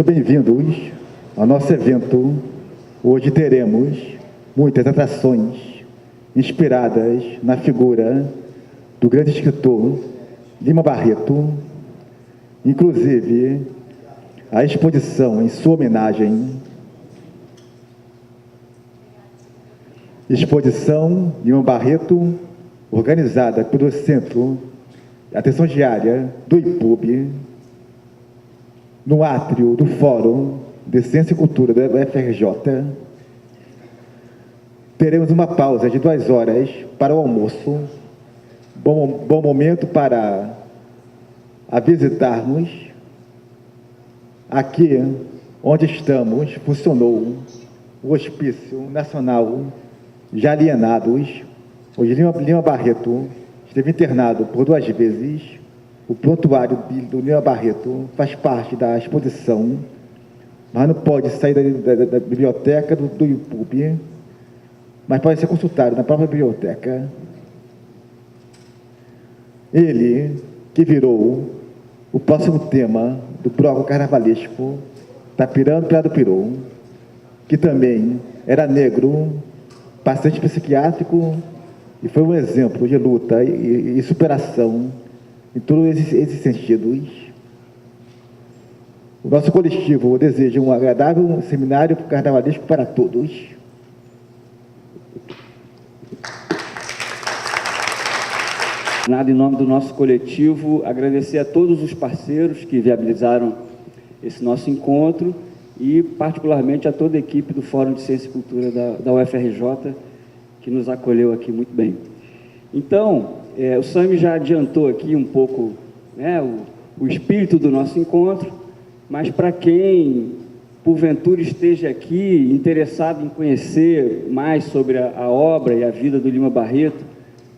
Bem-vindos ao nosso evento. Hoje teremos muitas atrações inspiradas na figura do grande escritor Lima Barreto, inclusive a exposição em sua homenagem, exposição Lima Barreto, organizada pelo Centro de Atenção Diária do IPUB, no átrio do Fórum de Ciência e Cultura da UFRJ. Teremos uma pausa de 2 horas para o almoço. Bom momento para visitarmos. Aqui onde estamos, funcionou o Hospício Nacional de Alienados. Hoje Lima Barreto esteve internado por 2 vezes. O prontuário do Lima Barreto faz parte da exposição, mas não pode sair da biblioteca do IPUB, mas pode ser consultado na própria biblioteca. Ele, que virou o próximo tema do bloco carnavalesco, Tapirando Pirado Pirou, que também era negro, paciente psiquiátrico, e foi um exemplo de luta e superação em todos esses sentidos. O nosso coletivo deseja um agradável seminário carnavalesco para todos. Em nome do nosso coletivo, agradecer a todos os parceiros que viabilizaram esse nosso encontro e, particularmente, a toda a equipe do Fórum de Ciência e Cultura da UFRJ, que nos acolheu aqui muito bem. Então, o Sami já adiantou aqui um pouco, né, o espírito do nosso encontro, mas para quem, porventura, esteja aqui interessado em conhecer mais sobre a obra e a vida do Lima Barreto,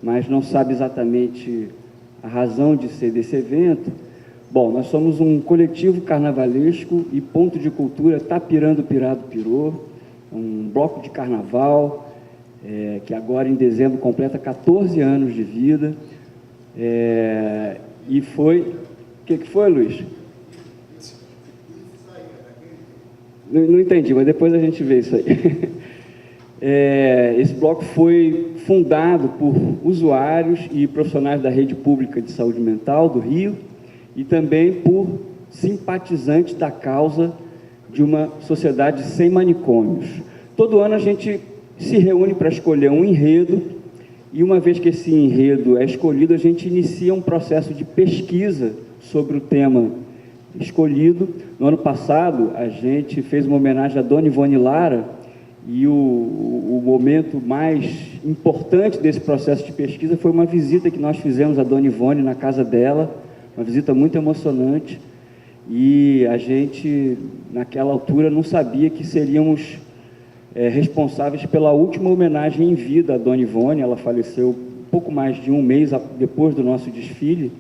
mas não sabe exatamente a razão de ser desse evento, bom, nós somos um coletivo carnavalesco e ponto de cultura Tapirando Pirado Pirô, um bloco de carnaval, que agora em dezembro completa 14 anos de vida, e foi... O que foi, Luiz? Não entendi, mas depois a gente vê isso aí. Esse bloco foi fundado por usuários e profissionais da rede pública de saúde mental do Rio e também por simpatizantes da causa de uma sociedade sem manicômios. Todo ano a gente se reúne para escolher um enredo e, uma vez que esse enredo é escolhido, a gente inicia um processo de pesquisa sobre o tema escolhido. No ano passado, a gente fez uma homenagem a Dona Ivone Lara e o momento mais importante desse processo de pesquisa foi uma visita que nós fizemos à Dona Ivone na casa dela, uma visita muito emocionante, e a gente, naquela altura, não sabia que seríamos responsáveis pela última homenagem em vida à Dona Ivone. Ela faleceu pouco mais de um mês depois do nosso desfile.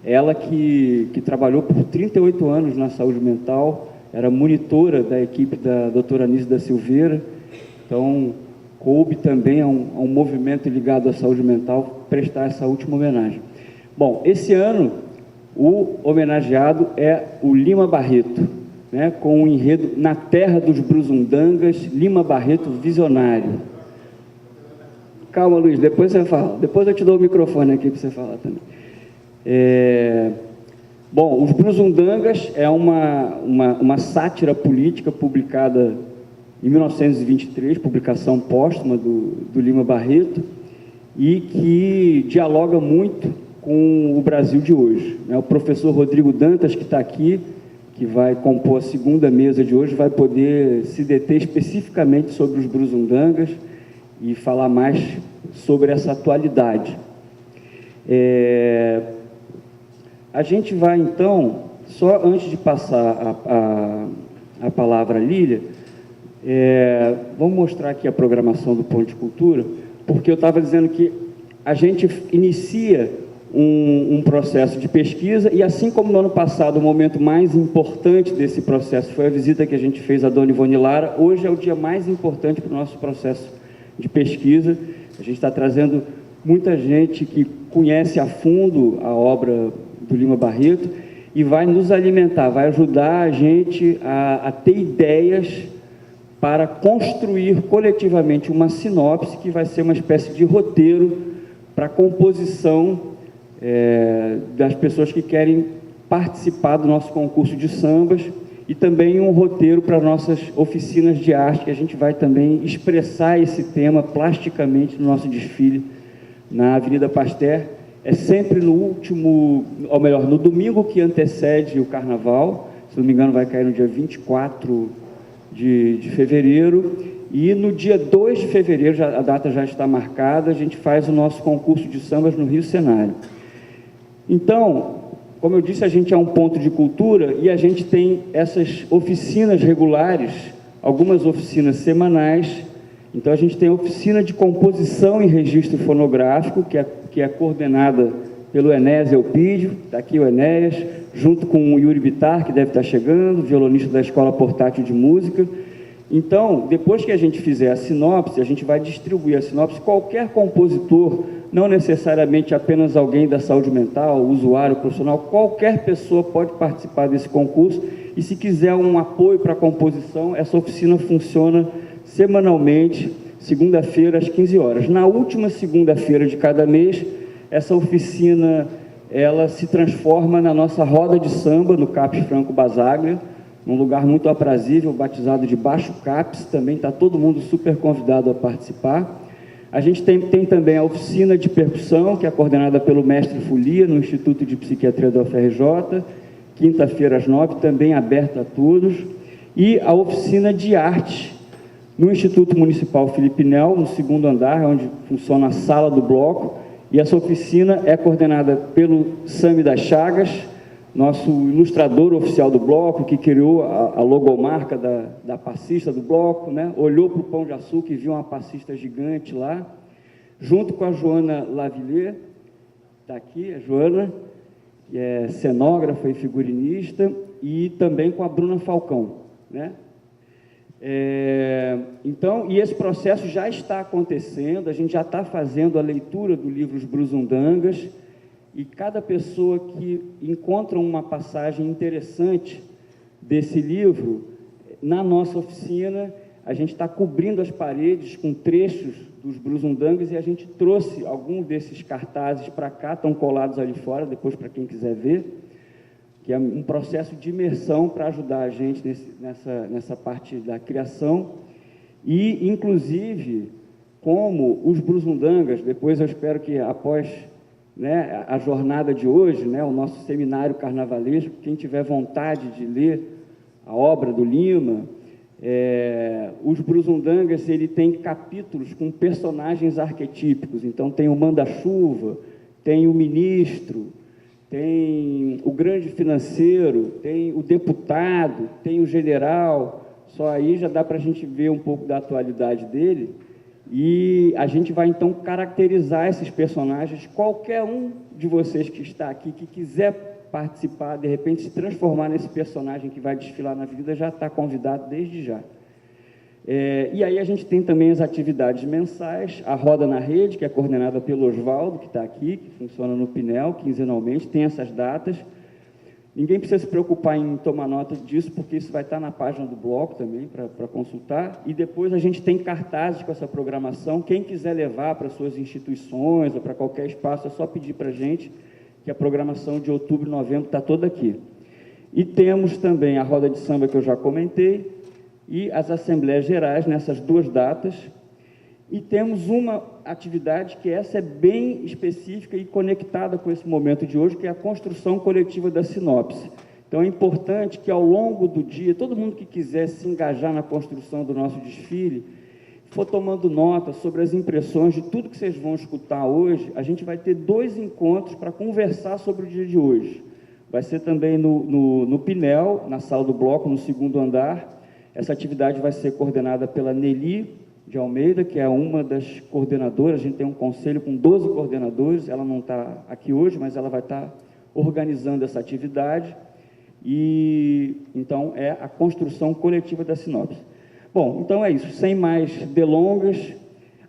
Ela que trabalhou por 38 anos na saúde mental, era monitora da equipe da doutora Anísio da Silveira, então coube também a um movimento ligado à saúde mental prestar essa última homenagem. Bom, esse ano o homenageado é o Lima Barreto, né, com o enredo Na Terra dos Brusundangas, Lima Barreto Visionário. Calma, Luiz, depois você fala. Depois eu te dou o microfone aqui para você falar também. Bom, os Brusundangas é uma sátira política publicada em 1923, publicação póstuma do Lima Barreto, e que dialoga muito com o Brasil de hoje, né? O professor Rodrigo Dantas, que está aqui, que vai compor a segunda mesa de hoje, vai poder se deter especificamente sobre os Brusundangas e falar mais sobre essa atualidade. A gente vai, então, só antes de passar a palavra à Lília, vamos mostrar aqui a programação do Ponto de Cultura, porque eu estava dizendo que a gente inicia um processo de pesquisa, e assim como no ano passado o momento mais importante desse processo foi a visita que a gente fez à Dona Ivone Lara, hoje é o dia mais importante para o nosso processo de pesquisa. A gente está trazendo muita gente que conhece a fundo a obra do Lima Barreto, e vai nos alimentar, vai ajudar a gente a ter ideias para construir coletivamente uma sinopse que vai ser uma espécie de roteiro para a composição das pessoas que querem participar do nosso concurso de sambas, e também um roteiro para nossas oficinas de arte, que a gente vai também expressar esse tema plasticamente no nosso desfile na Avenida Pasteur. É sempre no último, ou melhor, no domingo que antecede o Carnaval, se não me engano vai cair no dia 24 de fevereiro, e no dia 2 de fevereiro, a data já está marcada, a gente faz o nosso concurso de sambas no Rio Cenário. Então, como eu disse, a gente é um ponto de cultura e a gente tem essas oficinas regulares, algumas oficinas semanais. Então, a gente tem a oficina de composição e registro fonográfico, que é coordenada pelo Enéas Eupídio, está aqui o Enéas, junto com o Yuri Bittar, que deve estar chegando, violonista da Escola Portátil de Música. Então, depois que a gente fizer a sinopse, a gente vai distribuir a sinopse. Qualquer compositor, não necessariamente apenas alguém da saúde mental, usuário, profissional, qualquer pessoa pode participar desse concurso, e se quiser um apoio para a composição, essa oficina funciona semanalmente, segunda-feira, às 15 horas. Na última segunda-feira de cada mês, essa oficina ela se transforma na nossa roda de samba, no CAPES Franco Basaglia, num lugar muito aprazível, batizado de Baixo CAPES, também está todo mundo super convidado a participar. A gente tem também a oficina de percussão, que é coordenada pelo mestre Folia, no Instituto de Psiquiatria da UFRJ, quinta-feira às 9, também aberta a todos. E a oficina de arte, no Instituto Municipal Felipe Nel, no segundo andar, onde funciona a sala do bloco, e essa oficina é coordenada pelo Sami das Chagas, nosso ilustrador oficial do bloco, que criou a logomarca da passista do bloco, né? Olhou para o Pão de Açúcar e viu uma passista gigante lá, junto com a Joana Lavillier, está aqui a Joana, que é cenógrafa e figurinista, e também com a Bruna Falcão, né? Então, e esse processo já está acontecendo, a gente já está fazendo a leitura do livro Os Brusundangas, e cada pessoa que encontra uma passagem interessante desse livro, na nossa oficina, a gente está cobrindo as paredes com trechos dos Brusundangas, e a gente trouxe alguns desses cartazes para cá, estão colados ali fora, depois para quem quiser ver, que é um processo de imersão para ajudar a gente nessa parte da criação. E, inclusive, como os Brusundangas, depois eu espero que após, né, a jornada de hoje, né, o nosso seminário carnavalesco, quem tiver vontade de ler a obra do Lima, os Brusundangas, ele tem capítulos com personagens arquetípicos. Então, tem o manda-chuva, tem o ministro, tem o grande financeiro, tem o deputado, tem o general. Só aí já dá para a gente ver um pouco da atualidade dele. E a gente vai, então, caracterizar esses personagens. Qualquer um de vocês que está aqui, que quiser participar, de repente se transformar nesse personagem que vai desfilar na Avenida, já está convidado desde já. E aí a gente tem também as atividades mensais, a Roda na Rede, que é coordenada pelo Oswaldo, que está aqui, que funciona no Pinel, quinzenalmente, tem essas datas. Ninguém precisa se preocupar em tomar nota disso, porque isso vai estar na página do bloco também, para consultar. E depois a gente tem cartazes com essa programação. Quem quiser levar para suas instituições ou para qualquer espaço, é só pedir para a gente, que a programação de outubro e novembro está toda aqui. E temos também a roda de samba, que eu já comentei, e as Assembleias Gerais nessas duas datas. E temos uma atividade que essa é bem específica e conectada com esse momento de hoje, que é a construção coletiva da sinopse. Então, é importante que, ao longo do dia, todo mundo que quiser se engajar na construção do nosso desfile, for tomando nota sobre as impressões de tudo que vocês vão escutar hoje. A gente vai ter 2 encontros para conversar sobre o dia de hoje. Vai ser também no Pinel, na sala do bloco, no segundo andar. Essa atividade vai ser coordenada pela Nelly de Almeida, que é uma das coordenadoras. A gente tem um conselho com 12 coordenadores, ela não está aqui hoje, mas ela vai estar organizando essa atividade. E, então, é a construção coletiva da sinopse. Bom, então é isso, sem mais delongas.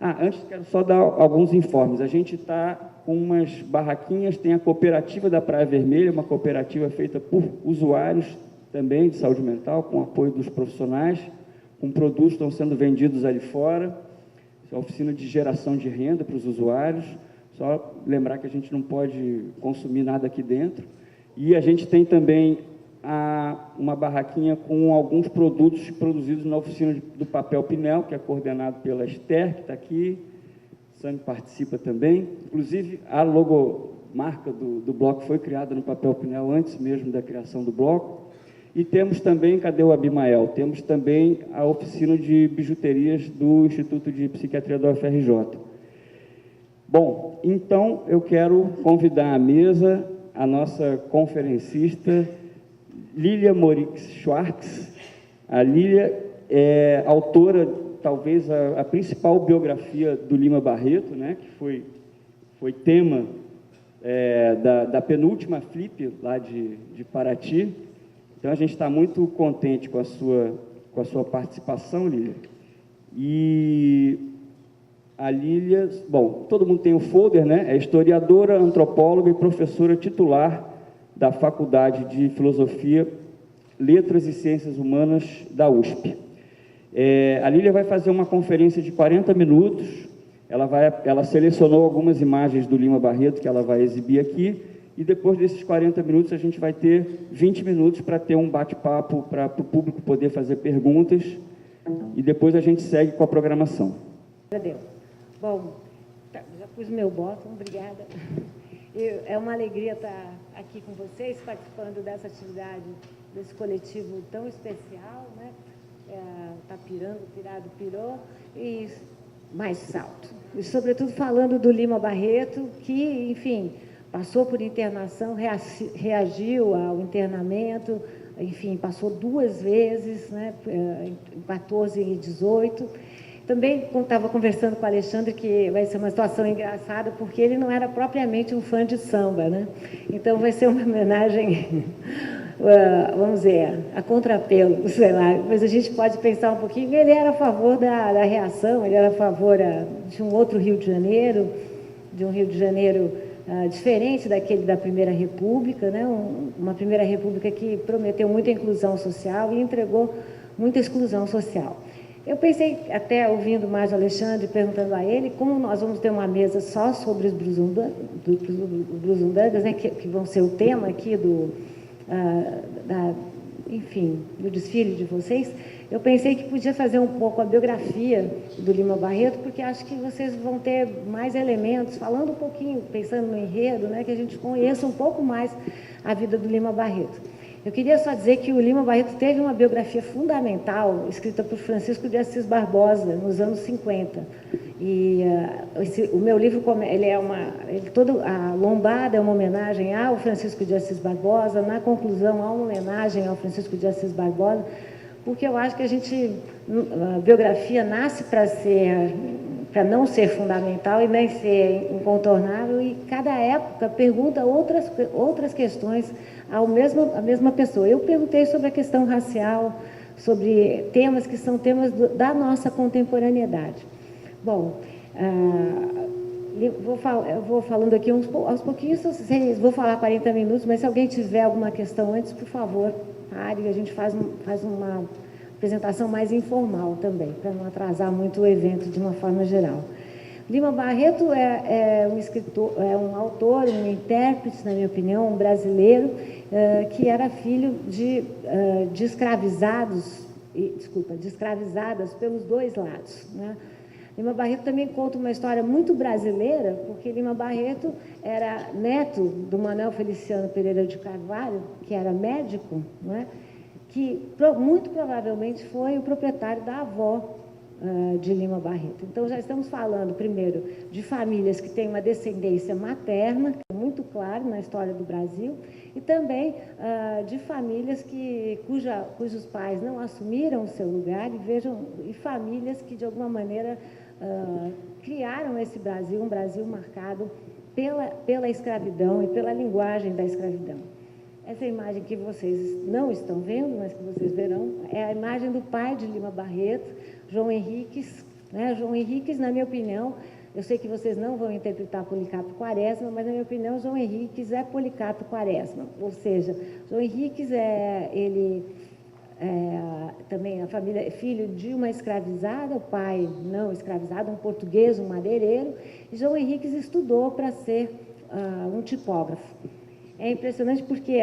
Antes quero só dar alguns informes. A gente está com umas barraquinhas, tem a cooperativa da Praia Vermelha, uma cooperativa feita por usuários também de saúde mental, com apoio dos profissionais, com produtos que estão sendo vendidos ali fora, a oficina de geração de renda para os usuários, só lembrar que a gente não pode consumir nada aqui dentro. E a gente tem também uma barraquinha com alguns produtos produzidos na oficina do papel Pinel, que é coordenado pela Esther, que está aqui. Sami participa também. Inclusive, a logomarca do bloco foi criada no papel Pinel antes mesmo da criação do bloco. E temos também, cadê o Abimael? Temos também a oficina de bijuterias do Instituto de Psiquiatria da UFRJ. Bom, então eu quero convidar à mesa a nossa conferencista, Lília Morix Schwartz. A Lília é autora, talvez, a principal biografia do Lima Barreto, né, que foi tema da penúltima Flip, lá de Paraty. Então, a gente está muito contente com a sua participação, Lília. E a Lília, bom, todo mundo tem o folder, né? É historiadora, antropóloga e professora titular da Faculdade de Filosofia, Letras e Ciências Humanas da USP. A Lília vai fazer uma conferência de 40 minutos, ela selecionou algumas imagens do Lima Barreto que ela vai exibir aqui, e depois desses 40 minutos a gente vai ter 20 minutos para ter um bate-papo, para o público poder fazer perguntas, e depois a gente segue com a programação. Adeus. Bom, já pus meu botão, obrigada. É uma alegria estar aqui com vocês, participando dessa atividade, desse coletivo tão especial, né? Tá pirando, pirado, pirou, e mais salto. E, sobretudo, falando do Lima Barreto, que, enfim, passou por internação, reagiu ao internamento, enfim, passou 2 vezes, né? Em 14 e 18. Também estava conversando com o Alexandre que vai ser uma situação engraçada, porque ele não era propriamente um fã de samba, né? Então vai ser uma homenagem, vamos dizer, a contrapelo, sei lá, mas a gente pode pensar um pouquinho. Ele era a favor da reação, ele era a favor de um outro Rio de Janeiro, diferente daquele da Primeira República, né? Uma Primeira República que prometeu muita inclusão social e entregou muita exclusão social. Eu pensei, até ouvindo mais o Alexandre, perguntando a ele, como nós vamos ter uma mesa só sobre os Brusundangas, né, que vão ser o tema aqui do desfile de vocês, eu pensei que podia fazer um pouco a biografia do Lima Barreto, porque acho que vocês vão ter mais elementos, falando um pouquinho, pensando no enredo, né, que a gente conheça um pouco mais a vida do Lima Barreto. Eu queria só dizer que o Lima Barreto teve uma biografia fundamental, escrita por Francisco de Assis Barbosa, nos anos 50. E o meu livro, toda a lombada é uma homenagem ao Francisco de Assis Barbosa, na conclusão há uma homenagem ao Francisco de Assis Barbosa, porque eu acho que a biografia nasce para não ser fundamental e nem ser incontornável, e cada época pergunta outras questões à mesma pessoa. Eu perguntei sobre a questão racial, sobre temas que são temas da nossa contemporaneidade. Bom, eu vou falando aqui aos pouquinhos, vou falar 40 minutos, mas se alguém tiver alguma questão antes, por favor, pare, e a gente faz uma apresentação mais informal também, para não atrasar muito o evento de uma forma geral. Lima Barreto é um escritor, é um autor, um intérprete, na minha opinião, um brasileiro, que era filho de escravizadas pelos 2 lados, né? Lima Barreto também conta uma história muito brasileira, porque Lima Barreto era neto do Manuel Feliciano Pereira de Carvalho, que era médico, né? Que muito provavelmente foi o proprietário da avó de Lima Barreto. Então, já estamos falando, primeiro, de famílias que têm uma descendência materna, que é muito claro na história do Brasil, e também de famílias cujos pais não assumiram o seu lugar, e famílias que, de alguma maneira, criaram esse Brasil, um Brasil marcado pela escravidão e pela linguagem da escravidão. Essa imagem que vocês não estão vendo, mas que vocês verão, é a imagem do pai de Lima Barreto, João Henriques. Né? João Henriques, na minha opinião, Eu sei que vocês não vão interpretar Policarpo Quaresma, mas, na minha opinião, João Henriques é Policarpo Quaresma. Ou seja, João Henriques também a família é filho de uma escravizada, o pai não escravizado, um português, um madeireiro, e João Henriques estudou para ser um tipógrafo. É impressionante porque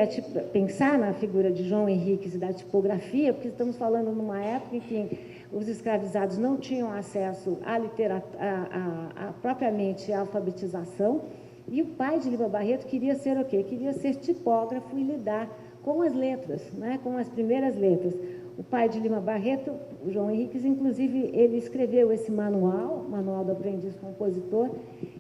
pensar na figura de João Henriques e da tipografia, porque estamos falando numa época em que os escravizados não tinham acesso à propriamente à alfabetização, e o pai de Lima Barreto queria ser o quê? Queria ser tipógrafo e lidar com as letras, né? Com as primeiras letras. O pai de Lima Barreto, o João Henriques, inclusive, ele escreveu esse manual do aprendiz compositor.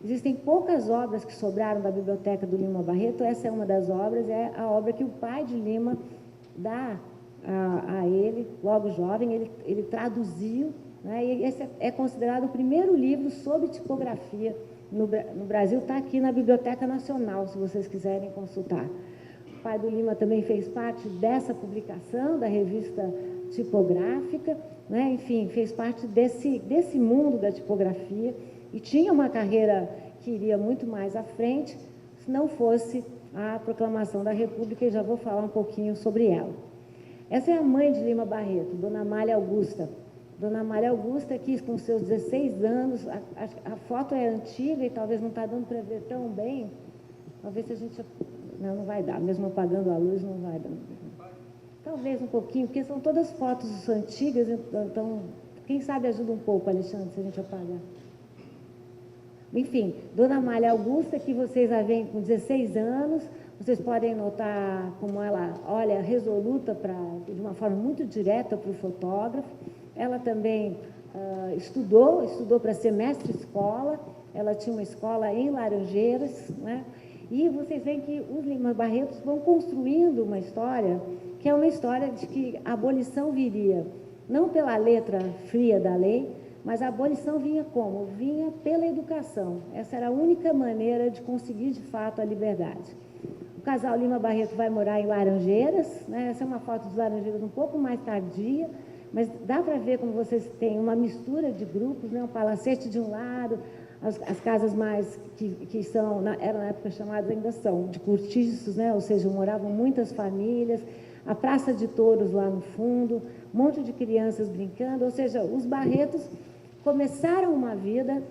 Existem poucas obras que sobraram da biblioteca do Lima Barreto, essa é uma das obras, é a obra que o pai de Lima dá a ele, logo jovem, ele traduziu, né? E esse é considerado o primeiro livro sobre tipografia no Brasil, está aqui na Biblioteca Nacional, se vocês quiserem consultar. O pai do Lima também fez parte dessa publicação, da revista tipográfica, né? Enfim, fez parte desse mundo da tipografia e tinha uma carreira que iria muito mais à frente, se não fosse a proclamação da República, e já vou falar um pouquinho sobre ela. Essa é a mãe de Lima Barreto, Dona Amália Augusta. Dona Amália Augusta, que com seus 16 anos, a foto é antiga e talvez não está dando para ver tão bem, talvez se a gente... Não vai dar, mesmo apagando a luz não vai dar. Talvez um pouquinho, porque são todas fotos antigas, então, quem sabe ajuda um pouco, Alexandre, se a gente apagar. Enfim, Dona Amália Augusta, que vocês a veem com 16 anos, vocês podem notar como ela olha resoluta, de uma forma muito direta para o fotógrafo. Ela também estudou para ser mestre-escola, ela tinha uma escola em Laranjeiras, né? E vocês veem que os Lima Barretos vão construindo uma história, que é uma história de que a abolição viria, não pela letra fria da lei, mas a abolição vinha como? Vinha pela educação. Essa era a única maneira de conseguir, de fato, a liberdade. O casal Lima Barreto vai morar em Laranjeiras, né? Essa é uma foto de Laranjeiras um pouco mais tardia, mas dá para ver como vocês têm uma mistura de grupos, né? Um palacete de um lado, as casas mais que eram na época chamadas, ainda são, de cortiços, né? Ou seja, moravam muitas famílias, a praça de touros lá no fundo, um monte de crianças brincando, ou seja, os Barretos começaram uma vida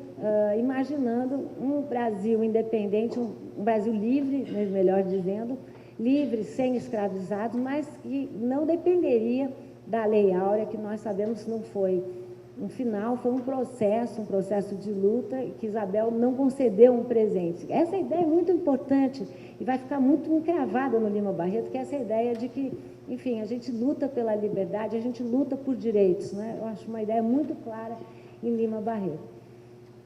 imaginando um Brasil independente, um Brasil livre, melhor dizendo, livre, sem escravizados, mas que não dependeria da Lei Áurea, que nós sabemos não foi um final, foi um processo de luta, que Isabel não concedeu um presente. Essa ideia é muito importante e vai ficar muito encravada no Lima Barreto, que é essa ideia de que, enfim, a gente luta pela liberdade, a gente luta por direitos, né? Eu acho uma ideia muito clara em Lima Barreto.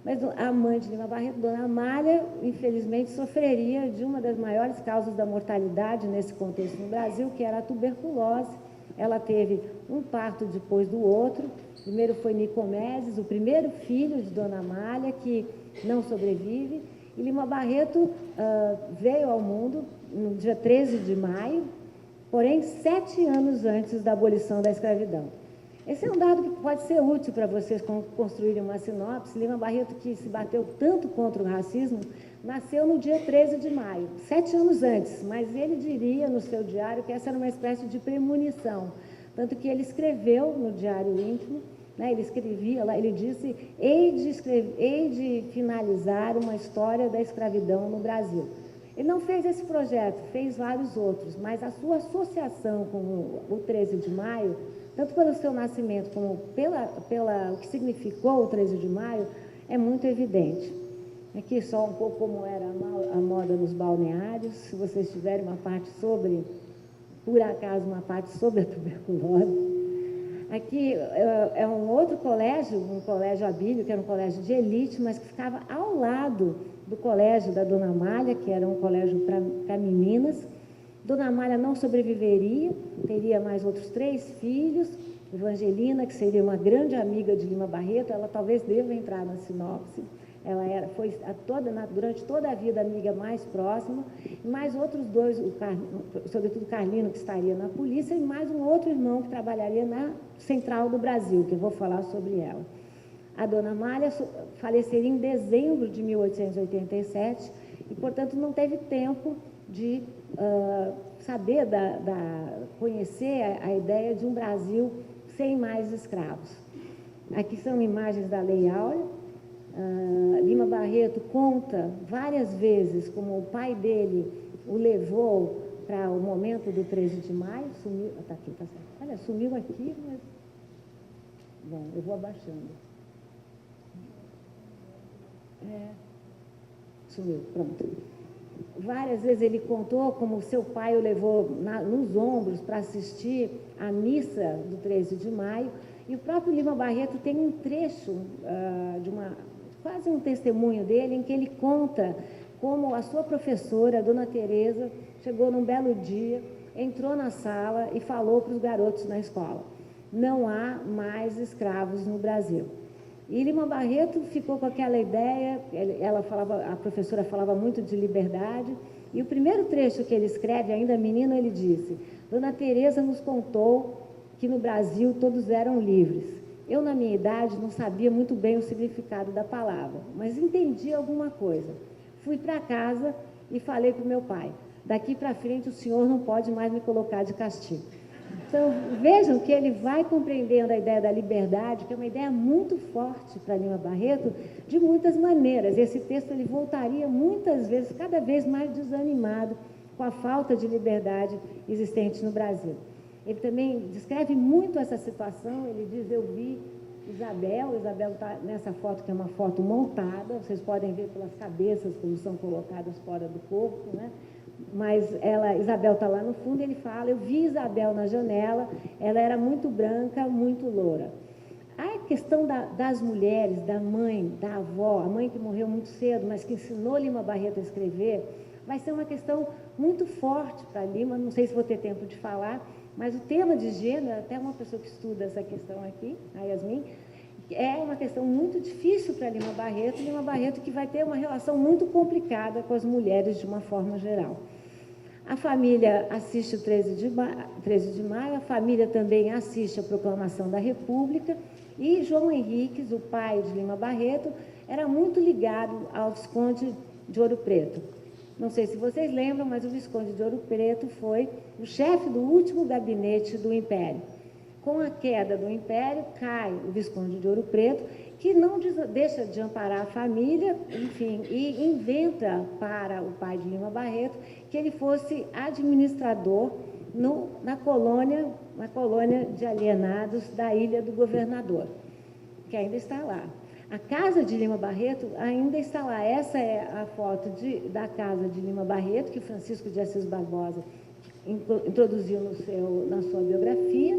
Mas a mãe de Lima Barreto, Dona Amália, infelizmente, sofreria de uma das maiores causas da mortalidade nesse contexto no Brasil, que era a tuberculose. Ela teve um parto depois do outro. Primeiro foi Nicomedes, o primeiro filho de Dona Amália, que não sobrevive. E Lima Barreto veio ao mundo no dia 13 de maio, porém 7 anos antes da abolição da escravidão. Esse é um dado que pode ser útil para vocês construírem uma sinopse. Lima Barreto, que se bateu tanto contra o racismo, nasceu no dia 13 de maio, 7 anos antes, mas ele diria no seu diário que essa era uma espécie de premonição, tanto que ele escreveu no diário íntimo, né, ele escrevia lá, ele disse, hei de finalizar uma história da escravidão no Brasil. Ele não fez esse projeto, fez vários outros, mas a sua associação com o 13 de maio, tanto pelo seu nascimento como o que significou o 13 de maio, é muito evidente. Aqui só um pouco como era a moda nos balneários, se vocês tiverem uma parte sobre, por acaso, uma parte sobre a tuberculose. Aqui é um outro colégio, um colégio Abílio, que era um colégio de elite, mas que ficava ao lado do colégio da Dona Amália, que era um colégio para meninas. Dona Amália não sobreviveria, teria mais outros 3 filhos. Evangelina, que seria uma grande amiga de Lima Barreto, ela talvez deva entrar na sinopse. Ela foi durante toda a vida amiga mais próxima, e mais outros 2, sobretudo Carlino, que estaria na polícia, e mais um outro irmão que trabalharia na Central do Brasil, que eu vou falar sobre ela. A dona Amália faleceria em dezembro de 1887 e, portanto, não teve tempo de saber, conhecer a ideia de um Brasil sem mais escravos. Aqui são imagens da Lei Áurea. Lima Barreto conta várias vezes como o pai dele o levou para o momento do 13 de maio, sumiu, tá aqui, tá certo. Olha, sumiu aqui, mas... Bom, eu vou abaixando. Sumiu, pronto. Várias vezes ele contou como seu pai o levou nos ombros para assistir à missa do 13 de maio, e o próprio Lima Barreto tem um trecho quase um testemunho dele, em que ele conta como a sua professora, a dona Teresa, chegou num belo dia, entrou na sala e falou para os garotos na escola: não há mais escravos no Brasil. E Lima Barreto ficou com aquela ideia, a professora falava muito de liberdade, e o primeiro trecho que ele escreve, ainda menino, ele disse: Dona Teresa nos contou que no Brasil todos eram livres. Eu, na minha idade, não sabia muito bem o significado da palavra, mas entendi alguma coisa. Fui para casa e falei para o meu pai: daqui para frente o senhor não pode mais me colocar de castigo. Então, vejam que ele vai compreendendo a ideia da liberdade, que é uma ideia muito forte para Lima Barreto, de muitas maneiras. Esse texto ele voltaria muitas vezes, cada vez mais desanimado com a falta de liberdade existente no Brasil. Ele também descreve muito essa situação, ele diz: eu vi Isabel está nessa foto, que é uma foto montada, vocês podem ver pelas cabeças como são colocadas fora do corpo, né? Mas Isabel está lá no fundo, e ele fala: eu vi Isabel na janela, ela era muito branca, muito loura. A questão das mulheres, da mãe, da avó, a mãe que morreu muito cedo, mas que ensinou Lima Barreto a escrever, vai ser uma questão muito forte para Lima, não sei se vou ter tempo de falar, mas o tema de gênero, até uma pessoa que estuda essa questão aqui, a Yasmin, é uma questão muito difícil para Lima Barreto que vai ter uma relação muito complicada com as mulheres de uma forma geral. A família assiste o 13 de maio, a família também assiste a proclamação da República, e João Henriques, o pai de Lima Barreto, era muito ligado ao Visconde de Ouro Preto. Não sei se vocês lembram, mas o Visconde de Ouro Preto foi o chefe do último gabinete do Império. Com a queda do Império, cai o Visconde de Ouro Preto, que não deixa de amparar a família, enfim, e inventa para o pai de Lima Barreto que ele fosse administrador na colônia de alienados da Ilha do Governador, que ainda está lá. A casa de Lima Barreto ainda está lá. Essa é a foto da casa de Lima Barreto, que Francisco de Assis Barbosa introduziu na sua biografia.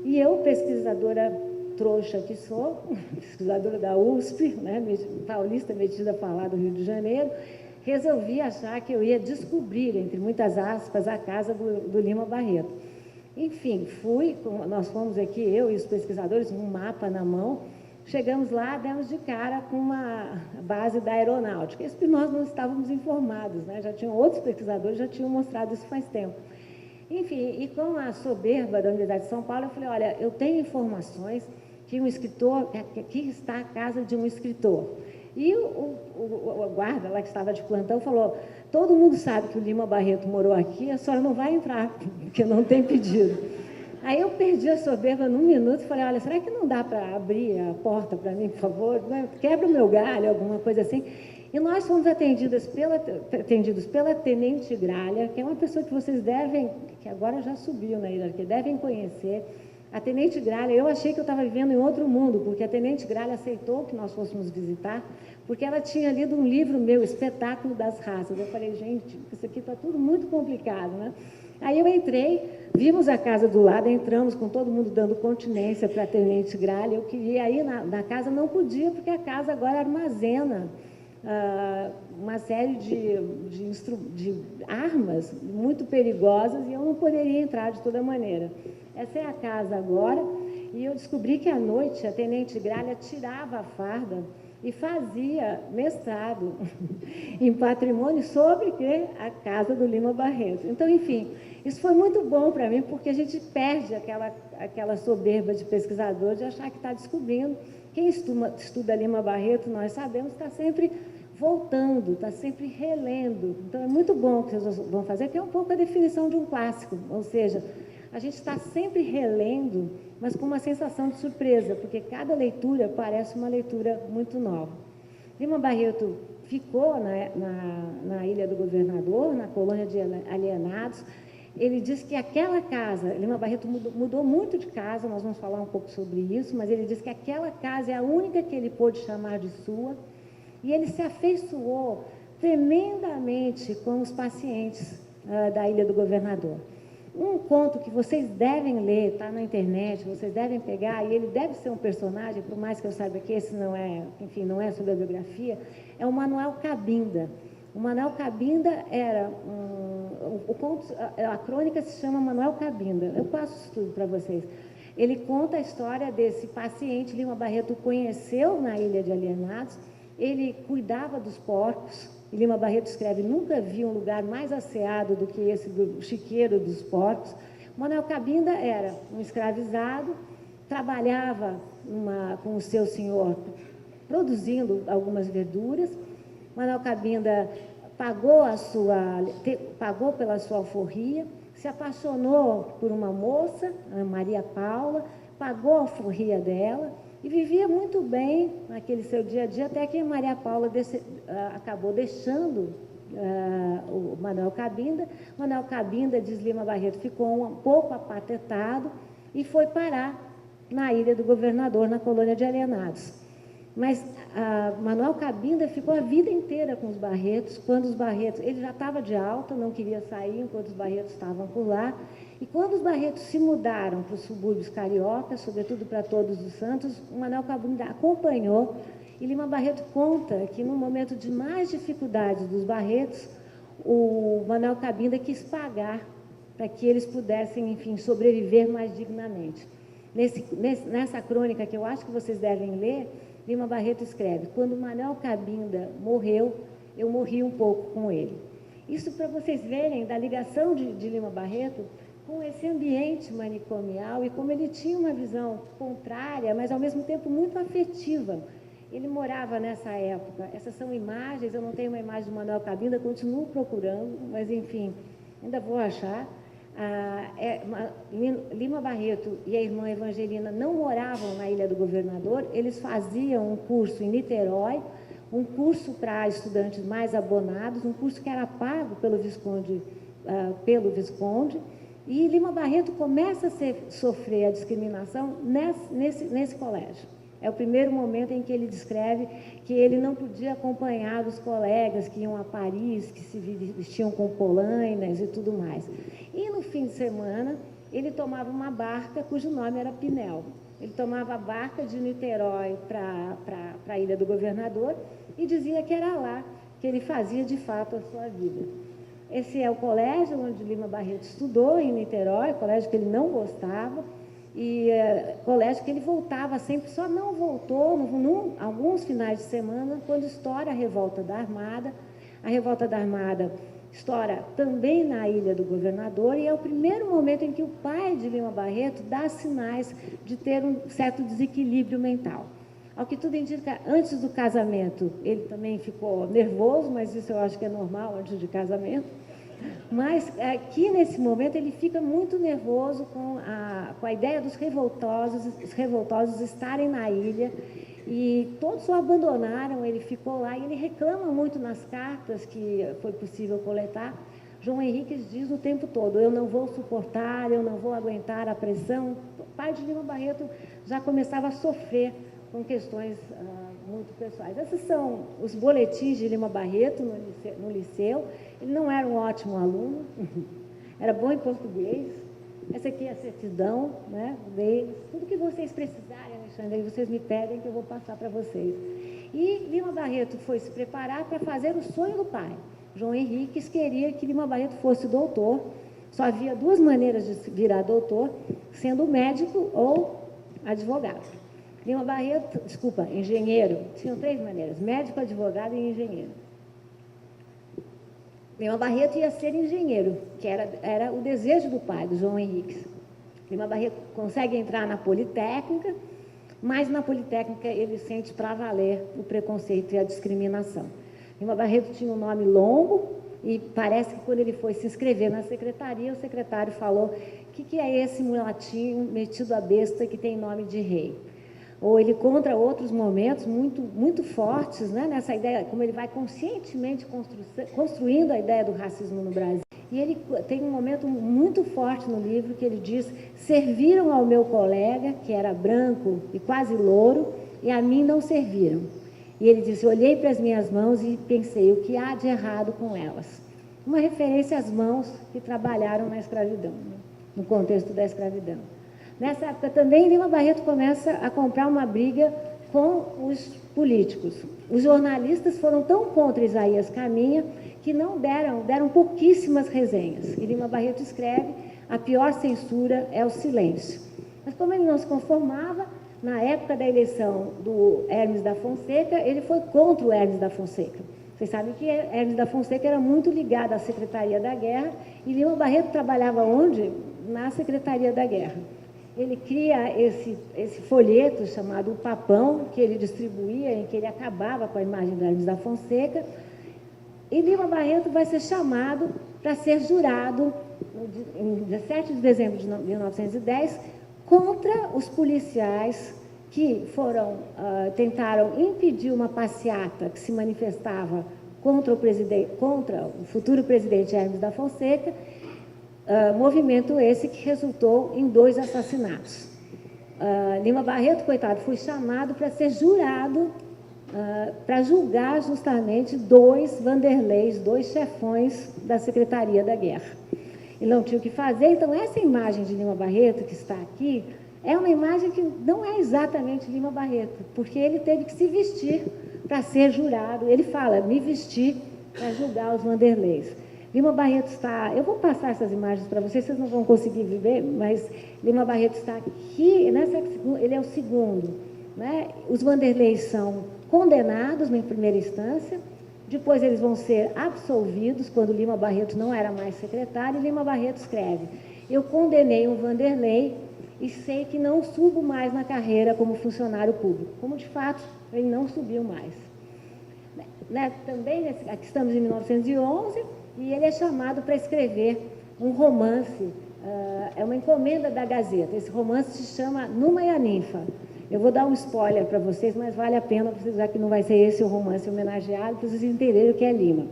E eu, pesquisadora trouxa que sou, pesquisadora da USP, né, paulista metida a falar do Rio de Janeiro, resolvi achar que eu ia descobrir, entre muitas aspas, a casa do Lima Barreto. Enfim, nós fomos aqui, eu e os pesquisadores, com um mapa na mão, chegamos lá, demos de cara com uma base da aeronáutica. Isso que nós não estávamos informados, né? Já tinham outros pesquisadores, já tinham mostrado isso faz tempo. Enfim, e com a soberba da Universidade de São Paulo, eu falei: olha, eu tenho informações que um escritor, que aqui está a casa de um escritor. E o guarda lá que estava de plantão falou: todo mundo sabe que o Lima Barreto morou aqui, a senhora não vai entrar, porque não tem pedido. Aí eu perdi a soberba num minuto e falei: olha, será que não dá para abrir a porta para mim, por favor? Quebra o meu galho, alguma coisa assim. E nós fomos atendidos pela Tenente Gralha, que é uma pessoa que vocês devem, que agora já subiu na hierarquia, devem conhecer. A Tenente Gralha, eu achei que eu estava vivendo em outro mundo, porque a Tenente Gralha aceitou que nós fôssemos visitar, porque ela tinha lido um livro meu, Espetáculo das Raças. Eu falei: gente, isso aqui está tudo muito complicado, né? Aí eu entrei, vimos a casa do lado, entramos com todo mundo dando continência para a Tenente Gralha. Eu queria ir na casa, não podia, porque a casa agora armazena uma série de armas muito perigosas, e eu não poderia entrar de toda maneira. Essa é a casa agora, e eu descobri que à noite a Tenente Gralha tirava a farda e fazia mestrado em patrimônio sobre a casa do Lima Barreto. Então, enfim, isso foi muito bom para mim, porque a gente perde aquela soberba de pesquisador de achar que está descobrindo Quem estuda Lima Barreto, nós sabemos, está sempre voltando, está sempre relendo. Então, é muito bom o que vocês vão fazer, que é um pouco a definição de um clássico, ou seja, a gente está sempre relendo, mas com uma sensação de surpresa, porque cada leitura parece uma leitura muito nova. Lima Barreto ficou na Ilha do Governador, na colônia de alienados. Ele diz que aquela casa, Lima Barreto mudou muito de casa, nós vamos falar um pouco sobre isso, mas ele diz que aquela casa é a única que ele pôde chamar de sua, e ele se afeiçoou tremendamente com os pacientes da Ilha do Governador. Um conto que vocês devem ler, está na internet, vocês devem pegar, e ele deve ser um personagem, por mais que eu saiba que esse não é, enfim, não é sobre a biografia, é o Manuel Cabinda. O Manuel Cabinda era a crônica se chama Manuel Cabinda. Eu passo isso tudo para vocês. Ele conta a história desse paciente, Lima Barreto conheceu na Ilha de Alienados, ele cuidava dos porcos. Lima Barreto escreve, nunca vi um lugar mais asseado do que esse do chiqueiro dos porcos. Manuel Cabinda era um escravizado, trabalhava com o seu senhor produzindo algumas verduras. Manuel Cabinda pagou pela sua alforria, se apaixonou por uma moça, a Maria Paula, pagou a alforria dela, e vivia muito bem naquele seu dia a dia, até que Maria Paula acabou deixando o Manuel Cabinda. Manuel Cabinda, diz Lima Barreto, ficou um pouco apatetado e foi parar na Ilha do Governador, na colônia de alienados. Mas Manuel Cabinda ficou a vida inteira com os Barretos, quando os Barretos, ele já estava de alta, não queria sair enquanto os Barretos estavam por lá, e quando os Barretos se mudaram para os subúrbios cariocas, sobretudo para Todos os Santos, o Manuel Cabinda acompanhou, e Lima Barreto conta que no momento de mais dificuldades dos Barretos, o Manuel Cabinda quis pagar para que eles pudessem, enfim, sobreviver mais dignamente. Nessa crônica que eu acho que vocês devem ler, Lima Barreto escreve, quando Manuel Cabinda morreu, eu morri um pouco com ele. Isso para vocês verem da ligação de Lima Barreto com esse ambiente manicomial e como ele tinha uma visão contrária, mas ao mesmo tempo muito afetiva. Ele morava nessa época, essas são imagens, eu não tenho uma imagem do Manuel Cabinda, continuo procurando, mas enfim, ainda vou achar. Lima Barreto e a irmã Evangelina não moravam na Ilha do Governador, eles faziam um curso em Niterói, um curso para estudantes mais abonados, um curso que era pago pelo Visconde, e Lima Barreto começa a sofrer a discriminação nesse colégio. É o primeiro momento em que ele descreve que ele não podia acompanhar os colegas que iam a Paris, que se vestiam com polainas e tudo mais. E no fim de semana, ele tomava uma barca cujo nome era Pinel. Ele tomava a barca de Niterói para a Ilha do Governador e dizia que era lá que ele fazia de fato a sua vida. Esse é o colégio onde Lima Barreto estudou, em Niterói, colégio que ele não gostava, e colégio que ele voltava sempre, só não voltou alguns finais de semana, quando estoura a Revolta da Armada. A Revolta da Armada estoura também na Ilha do Governador, e é o primeiro momento em que o pai de Lima Barreto dá sinais de ter um certo desequilíbrio mental. Ao que tudo indica, antes do casamento, ele também ficou nervoso, mas isso eu acho que é normal antes de casamento. Mas aqui, nesse momento, ele fica muito nervoso com a ideia dos revoltosos estarem na ilha, e todos o abandonaram, ele ficou lá, e ele reclama muito nas cartas que foi possível coletar. João Henrique diz o tempo todo, eu não vou suportar, eu não vou aguentar a pressão. O pai de Lima Barreto já começava a sofrer com questões muito pessoais. Esses são os boletins de Lima Barreto no liceu. Ele não era um ótimo aluno, era bom em português. Essa aqui é a certidão, né, deles. Tudo que vocês precisarem, Alexandre, vocês me pedem que eu vou passar para vocês. E Lima Barreto foi se preparar para fazer o sonho do pai. João Henriques queria que Lima Barreto fosse doutor. Só havia duas maneiras de virar doutor, sendo médico ou advogado. Lima Barreto, engenheiro, tinham três maneiras, médico, advogado e engenheiro. Lima Barreto ia ser engenheiro, que era o desejo do pai, do João Henriques. Lima Barreto consegue entrar na Politécnica, mas na Politécnica ele sente para valer o preconceito e a discriminação. Lima Barreto tinha um nome longo e parece que quando ele foi se inscrever na secretaria, o secretário falou: o que é esse mulatinho metido a besta que tem nome de rei? Ou ele contra outros momentos muito fortes, né, nessa ideia, como ele vai conscientemente construindo a ideia do racismo no Brasil. E ele tem um momento muito forte no livro que ele diz: serviram ao meu colega, que era branco e quase louro, e a mim não serviram. E ele disse: olhei para as minhas mãos e pensei, o que há de errado com elas? Uma referência às mãos que trabalharam na escravidão, né, no contexto da escravidão. Nessa época também, Lima Barreto começa a comprar uma briga com os políticos. Os jornalistas foram tão contra Isaías Caminha que não deram pouquíssimas resenhas. E Lima Barreto escreve: a pior censura é o silêncio. Mas como ele não se conformava, na época da eleição do Hermes da Fonseca, ele foi contra o Hermes da Fonseca. Vocês sabem que Hermes da Fonseca era muito ligado à Secretaria da Guerra, e Lima Barreto trabalhava onde? Na Secretaria da Guerra. Ele cria esse folheto chamado O Papão, que ele distribuía, em que ele acabava com a imagem do Hermes da Fonseca. E Lima Barreto vai ser chamado para ser jurado, em 17 de dezembro de 1910, contra os policiais que tentaram impedir uma passeata que se manifestava contra o futuro presidente Hermes da Fonseca, movimento esse que resultou em 2 assassinatos. Lima Barreto, coitado, foi chamado para ser jurado, para julgar justamente 2 Vanderleis, 2 chefões da Secretaria da Guerra. Ele não tinha o que fazer, então essa imagem de Lima Barreto que está aqui é uma imagem que não é exatamente Lima Barreto, porque ele teve que se vestir para ser jurado. Ele fala: me vestir para julgar os Vanderleis. Lima Barreto está... Eu vou passar essas imagens para vocês não vão conseguir ver, mas Lima Barreto está aqui, ele é o segundo, né? Os Vanderleis são condenados em primeira instância, depois eles vão ser absolvidos, quando Lima Barreto não era mais secretário, e Lima Barreto escreve: eu condenei um Vanderlei e sei que não subo mais na carreira como funcionário público, como de fato ele não subiu mais. Também, aqui estamos em 1911, e ele é chamado para escrever um romance, é uma encomenda da Gazeta. Esse romance se chama Numa e a Ninfa. Eu vou dar um spoiler para vocês, mas vale a pena, já que não vai ser esse o romance homenageado, para vocês entenderem o que é Lima.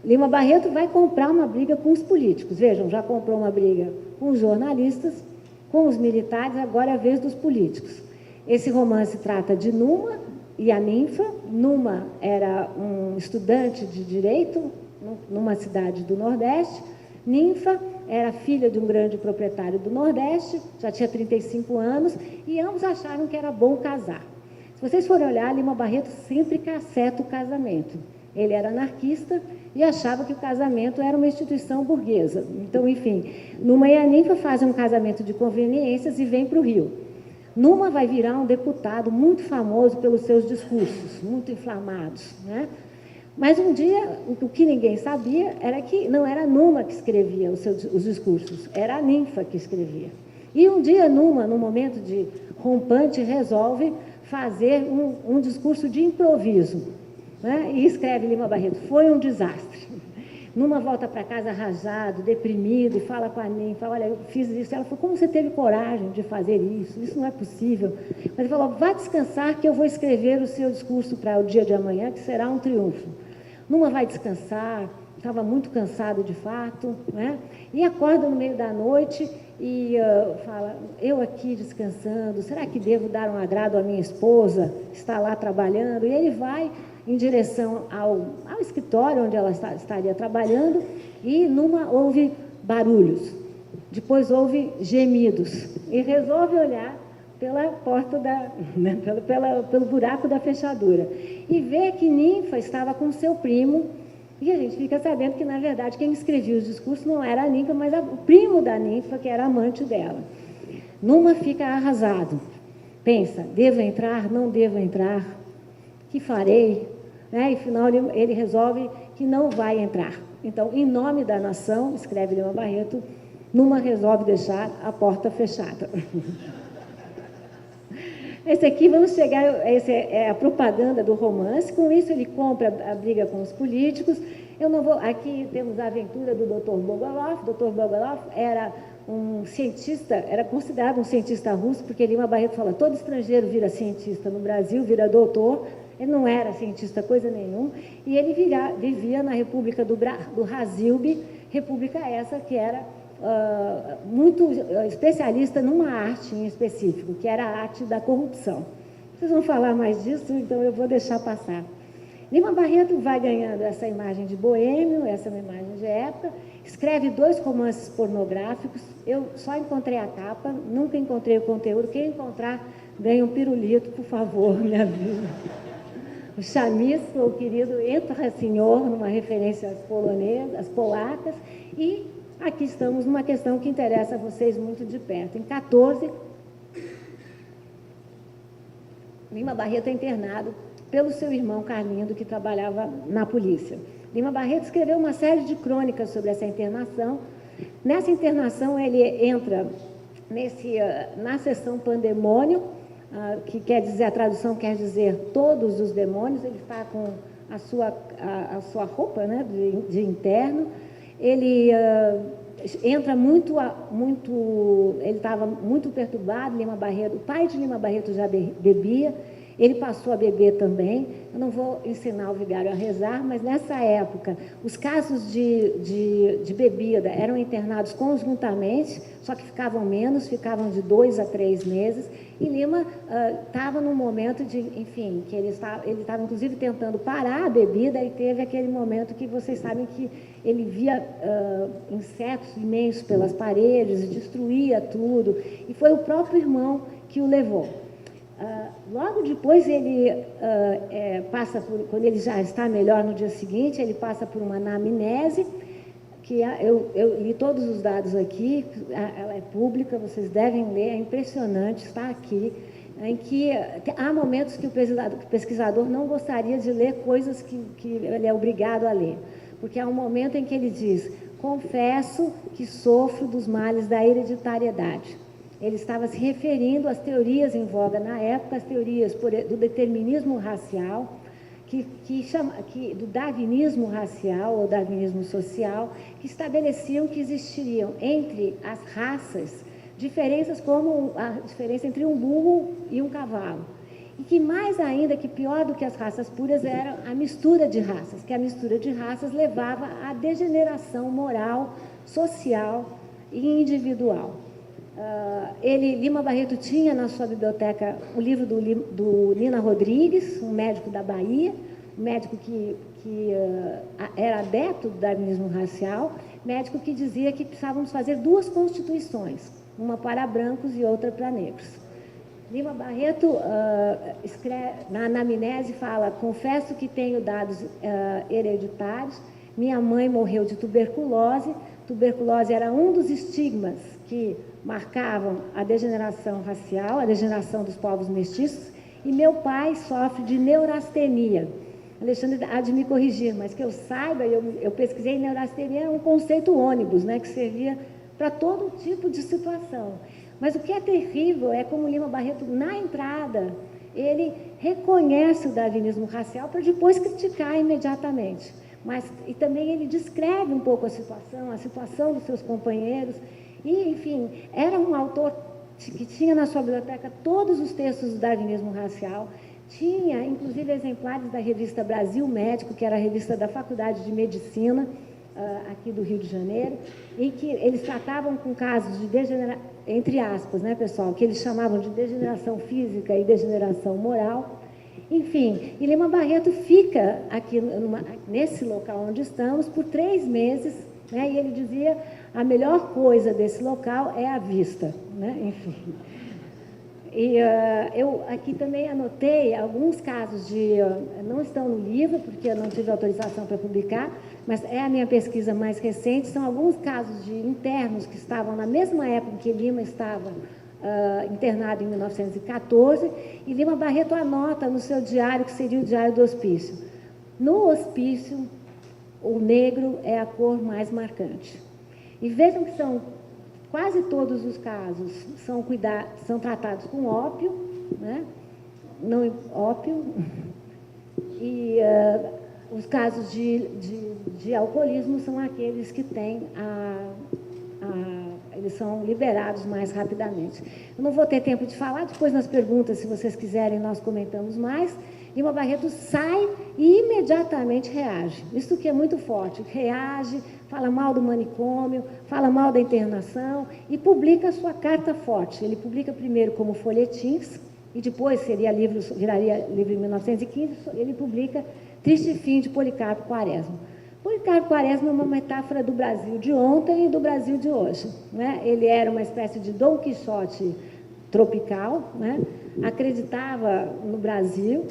Lima Barreto vai comprar uma briga com os políticos. Vejam, já comprou uma briga com os jornalistas, com os militares, agora é a vez dos políticos. Esse romance trata de Numa e a Ninfa. Numa era um estudante de direito numa cidade do Nordeste. Ninfa era filha de um grande proprietário do Nordeste, já tinha 35 anos, e ambos acharam que era bom casar. Se vocês forem olhar, Lima Barreto sempre caceta o casamento. Ele era anarquista e achava que o casamento era uma instituição burguesa. Então, enfim, Numa e a Ninfa fazem um casamento de conveniências e vêm para o Rio. Numa vai virar um deputado muito famoso pelos seus discursos, muito inflamados, né? Mas um dia, o que ninguém sabia era que não era Numa que escrevia os discursos, era a Ninfa que escrevia. E um dia, Numa, num momento de rompante, resolve fazer um discurso de improviso, né? E escreve Lima Barreto: foi um desastre. Numa volta para casa arrasado, deprimido, e fala com a Ninfa: olha, eu fiz isso. Ela falou: como você teve coragem de fazer isso? Isso não é possível. Mas ele falou: vá descansar que eu vou escrever o seu discurso para o dia de amanhã, que será um triunfo. Numa vai descansar, estava muito cansado de fato, né? E acorda no meio da noite e fala: eu aqui descansando, será que devo dar um agrado à minha esposa, que está lá trabalhando? E ele vai em direção ao escritório onde ela estaria trabalhando, e Numa ouve barulhos, depois ouve gemidos, e resolve olhar pela porta pelo buraco da fechadura, e vê que Ninfa estava com seu primo, e a gente fica sabendo que, na verdade, quem escrevia os discursos não era a Ninfa, mas o primo da Ninfa, que era amante dela. Numa fica arrasado, pensa: devo entrar, não devo entrar, que farei? E, afinal, ele resolve que não vai entrar. Então, em nome da nação, escreve Lima Barreto, Numa resolve deixar a porta fechada. Esse aqui, vamos chegar, esse é a propaganda do romance, com isso ele compra a briga com os políticos. Eu não vou, aqui temos a aventura do Dr. Bogolov. Dr. Bogolov era um cientista, era considerado um cientista russo, porque Lima Barreto fala, todo estrangeiro vira cientista no Brasil, vira doutor. Ele não era cientista coisa nenhuma, e ele vivia na República do Razilbe, república essa que era muito especialista numa arte em específico, que era a arte da corrupção. Vocês vão falar mais disso, então eu vou deixar passar. Lima Barreto vai ganhando essa imagem de boêmio, essa é uma imagem de época, escreve 2 romances pornográficos, eu só encontrei a capa, nunca encontrei o conteúdo, quem encontrar ganha um pirulito, por favor, me avisa. O Chamis, o querido Entra Senhor, numa referência às polonesas, às polacas, e aqui estamos numa questão que interessa a vocês muito de perto. Em 14, Lima Barreto é internado pelo seu irmão Carlindo, que trabalhava na polícia. Lima Barreto escreveu uma série de crônicas sobre essa internação. Nessa internação, ele entra na seção Pandemônio, que quer dizer, a tradução quer dizer todos os demônios. Ele está com a sua roupa, né, de interno. Ele entra ele estava muito perturbado. Lima Barreto, o pai de Lima Barreto já bebia, ele passou a beber também. Eu não vou ensinar o vigário a rezar, mas nessa época os casos de bebida eram internados conjuntamente, só que ficavam menos, ficavam de 2 a 3 meses, e Lima estava num momento de, enfim, que ele estava inclusive tentando parar a bebida, e teve aquele momento que vocês sabem que ele via insetos imensos pelas paredes, e destruía tudo, e foi o próprio irmão que o levou. Logo depois ele quando ele já está melhor no dia seguinte, ele passa por uma anamnese, que eu li todos os dados aqui, ela é pública, vocês devem ler, é impressionante, está aqui, em que há momentos que o pesquisador não gostaria de ler coisas que ele é obrigado a ler, porque há um momento em que ele diz: confesso que sofro dos males da hereditariedade. Ele estava se referindo às teorias em voga na época, as teorias do determinismo racial, do darwinismo racial ou darwinismo social, que estabeleciam que existiriam entre as raças diferenças como a diferença entre um burro e um cavalo. E que mais ainda, que pior do que as raças puras, era a mistura de raças, que a mistura de raças levava à degeneração moral, social e individual. Lima Barreto tinha na sua biblioteca o livro do Nina Rodrigues, um médico da Bahia, um médico que era adepto do darwinismo racial, médico que dizia que precisávamos fazer 2 constituições, uma para brancos e outra para negros. Lima Barreto, na anamnese, fala: confesso que tenho dados hereditários, minha mãe morreu de tuberculose. Tuberculose era um dos estigmas que marcavam a degeneração racial, a degeneração dos povos mestiços, e meu pai sofre de neurastenia. Alexandre há de me corrigir, mas que eu saiba, eu pesquisei, neurastenia é um conceito ônibus, né, que servia para todo tipo de situação. Mas o que é terrível é como Lima Barreto, na entrada, ele reconhece o darwinismo racial para depois criticar imediatamente. E também ele descreve um pouco a situação dos seus companheiros. E, enfim, era um autor que tinha na sua biblioteca todos os textos do darwinismo racial, tinha, inclusive, exemplares da revista Brasil Médico, que era a revista da Faculdade de Medicina, aqui do Rio de Janeiro, em que eles tratavam com casos de degeneração, entre aspas, né, pessoal, que eles chamavam de degeneração física e degeneração moral. Enfim, e Lima Barreto fica aqui nesse local onde estamos por 3 meses, né, e ele dizia: a melhor coisa desse local é a vista, né? Enfim. E eu aqui também anotei alguns casos não estão no livro, porque eu não tive autorização para publicar, mas é a minha pesquisa mais recente, são alguns casos de internos que estavam na mesma época em que Lima estava internado em 1914, e Lima Barreto anota no seu diário, que seria o diário do hospício: no hospício, o negro é a cor mais marcante. E vejam que quase todos os casos são tratados com ópio, né? Não, ópio. E os casos de alcoolismo são aqueles que têm eles são liberados mais rapidamente. Eu não vou ter tempo de falar, depois nas perguntas, se vocês quiserem, nós comentamos mais. Lima Barreto sai e imediatamente reage. Isso que é muito forte. Reage, fala mal do manicômio, fala mal da internação e publica a sua carta forte. Ele publica primeiro como folhetins, e depois viraria livro em 1915, ele publica Triste Fim de Policarpo Quaresma. Policarpo Quaresma é uma metáfora do Brasil de ontem e do Brasil de hoje, né? Ele era uma espécie de Dom Quixote tropical, né? Acreditava no Brasil,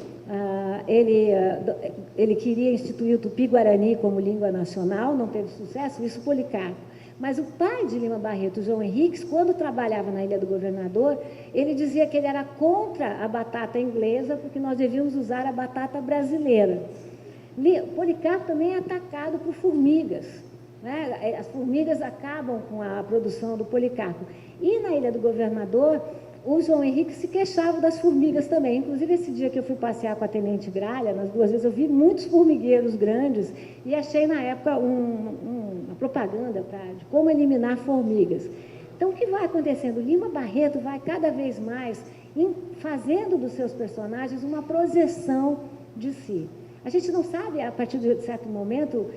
ele queria instituir o Tupi-Guarani como língua nacional, não teve sucesso, isso Policarpo. Mas o pai de Lima Barreto, João Henriques, quando trabalhava na Ilha do Governador, ele dizia que ele era contra a batata inglesa, porque nós devíamos usar a batata brasileira. Policarpo também é atacado por formigas, né? As formigas acabam com a produção do Policarpo. E na Ilha do Governador, o João Henrique se queixava das formigas também. Inclusive, esse dia que eu fui passear com a Tenente Gralha, nas 2 vezes, eu vi muitos formigueiros grandes e achei, na época, uma propaganda de como eliminar formigas. Então, o que vai acontecendo? Lima Barreto vai cada vez mais fazendo dos seus personagens uma projeção de si. A gente não sabe, a partir de certo momento,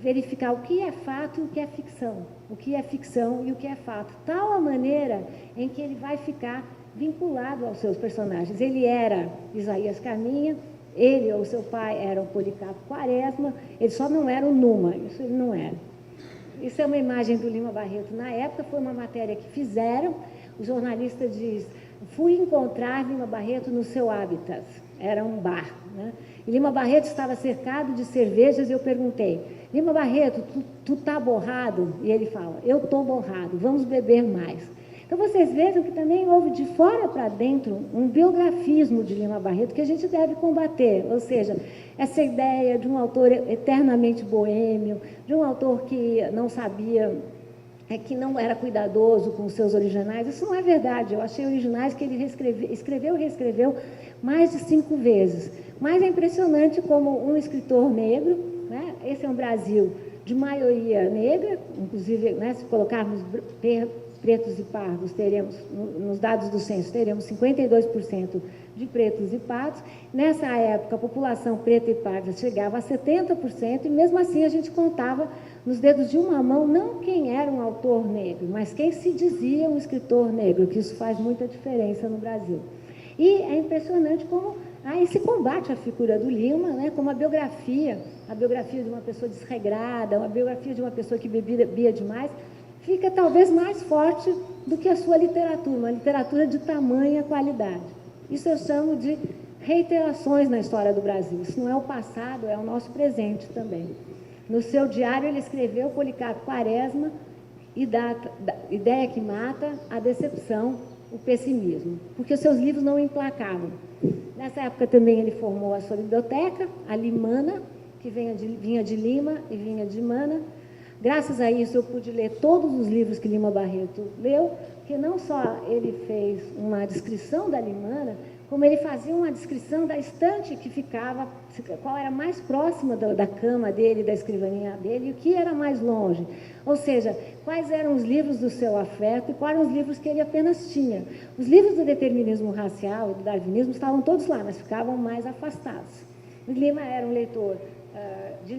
verificar o que é fato e o que é ficção. O que é ficção e o que é fato. Tal a maneira em que ele vai ficar vinculado aos seus personagens. Ele era Isaías Caminha, ele ou seu pai eram Policarpo Quaresma, ele só não era o Numa, isso ele não era. Isso é uma imagem do Lima Barreto na época, foi uma matéria que fizeram, o jornalista diz, fui encontrar Lima Barreto no seu habitat, era um bar, né? E Lima Barreto estava cercado de cervejas e eu perguntei, Lima Barreto, tu tá borrado? E ele fala, eu tô borrado, vamos beber mais. Então, vocês vejam que também houve de fora para dentro um biografismo de Lima Barreto que a gente deve combater, ou seja, essa ideia de um autor eternamente boêmio, de um autor que não sabia, que não era cuidadoso com os seus originais. Isso não é verdade. Eu achei originais que ele escreveu e reescreveu mais de 5 vezes. Mas é impressionante como um escritor negro, né? Esse é um Brasil de maioria negra, inclusive, né, se colocarmos pretos e pardos, teremos, nos dados do censo, teremos 52% de pretos e pardos. Nessa época, a população preta e parda chegava a 70%, e mesmo assim a gente contava nos dedos de uma mão, não quem era um autor negro, mas quem se dizia um escritor negro, que isso faz muita diferença no Brasil. E é impressionante como há esse combate à figura do Lima, né, como a biografia de uma pessoa desregrada, uma biografia de uma pessoa que bebia demais, fica talvez mais forte do que a sua literatura, uma literatura de tamanha qualidade. Isso eu chamo de reiterações na história do Brasil. Isso não é o passado, é o nosso presente também. No seu diário ele escreveu Policarpo Quaresma, Ideia que Mata, A Decepção, o Pessimismo, porque os seus livros não emplacavam. Nessa época também ele formou a sua biblioteca, a Limana, que vinha de Lima e vinha de Mana. Graças a isso eu pude ler todos os livros que Lima Barreto leu, porque não só ele fez uma descrição da Limana, como ele fazia uma descrição da estante que ficava, qual era mais próxima da cama dele, da escrivaninha dele, e o que era mais longe. Ou seja, quais eram os livros do seu afeto e quais eram os livros que ele apenas tinha. Os livros do determinismo racial e do darwinismo estavam todos lá, mas ficavam mais afastados. O Lima era um leitor de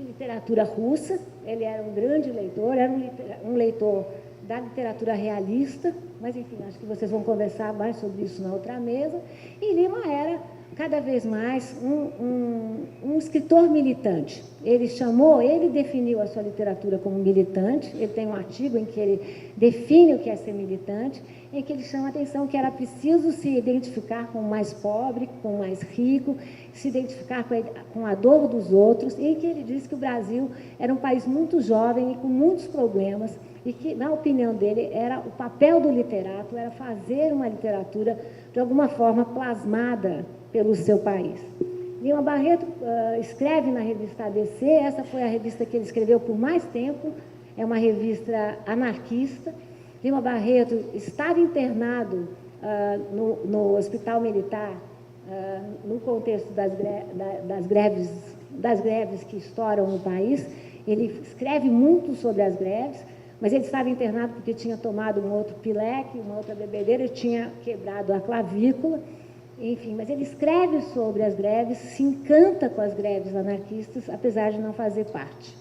literatura russa, ele era um grande leitor, era um leitor da literatura realista, mas, enfim, acho que vocês vão conversar mais sobre isso na outra mesa. E Lima era, cada vez mais, um escritor militante. Ele definiu a sua literatura como militante, ele tem um artigo em que ele define o que é ser militante, em que ele chama a atenção que era preciso se identificar com o mais pobre, com o mais rico, se identificar com a dor dos outros, e em que ele diz que o Brasil era um país muito jovem e com muitos problemas, e que, na opinião dele, o papel do literato era fazer uma literatura, de alguma forma, plasmada pelo seu país. Lima Barreto escreve na revista ABC, essa foi a revista que ele escreveu por mais tempo, é uma revista anarquista. Lima Barreto estava internado no Hospital Militar, no contexto das greves que estouram no país. Ele escreve muito sobre as greves, mas ele estava internado porque tinha tomado um outro pileque, uma outra bebedeira, tinha quebrado a clavícula, enfim, mas ele escreve sobre as greves, se encanta com as greves anarquistas, apesar de não fazer parte.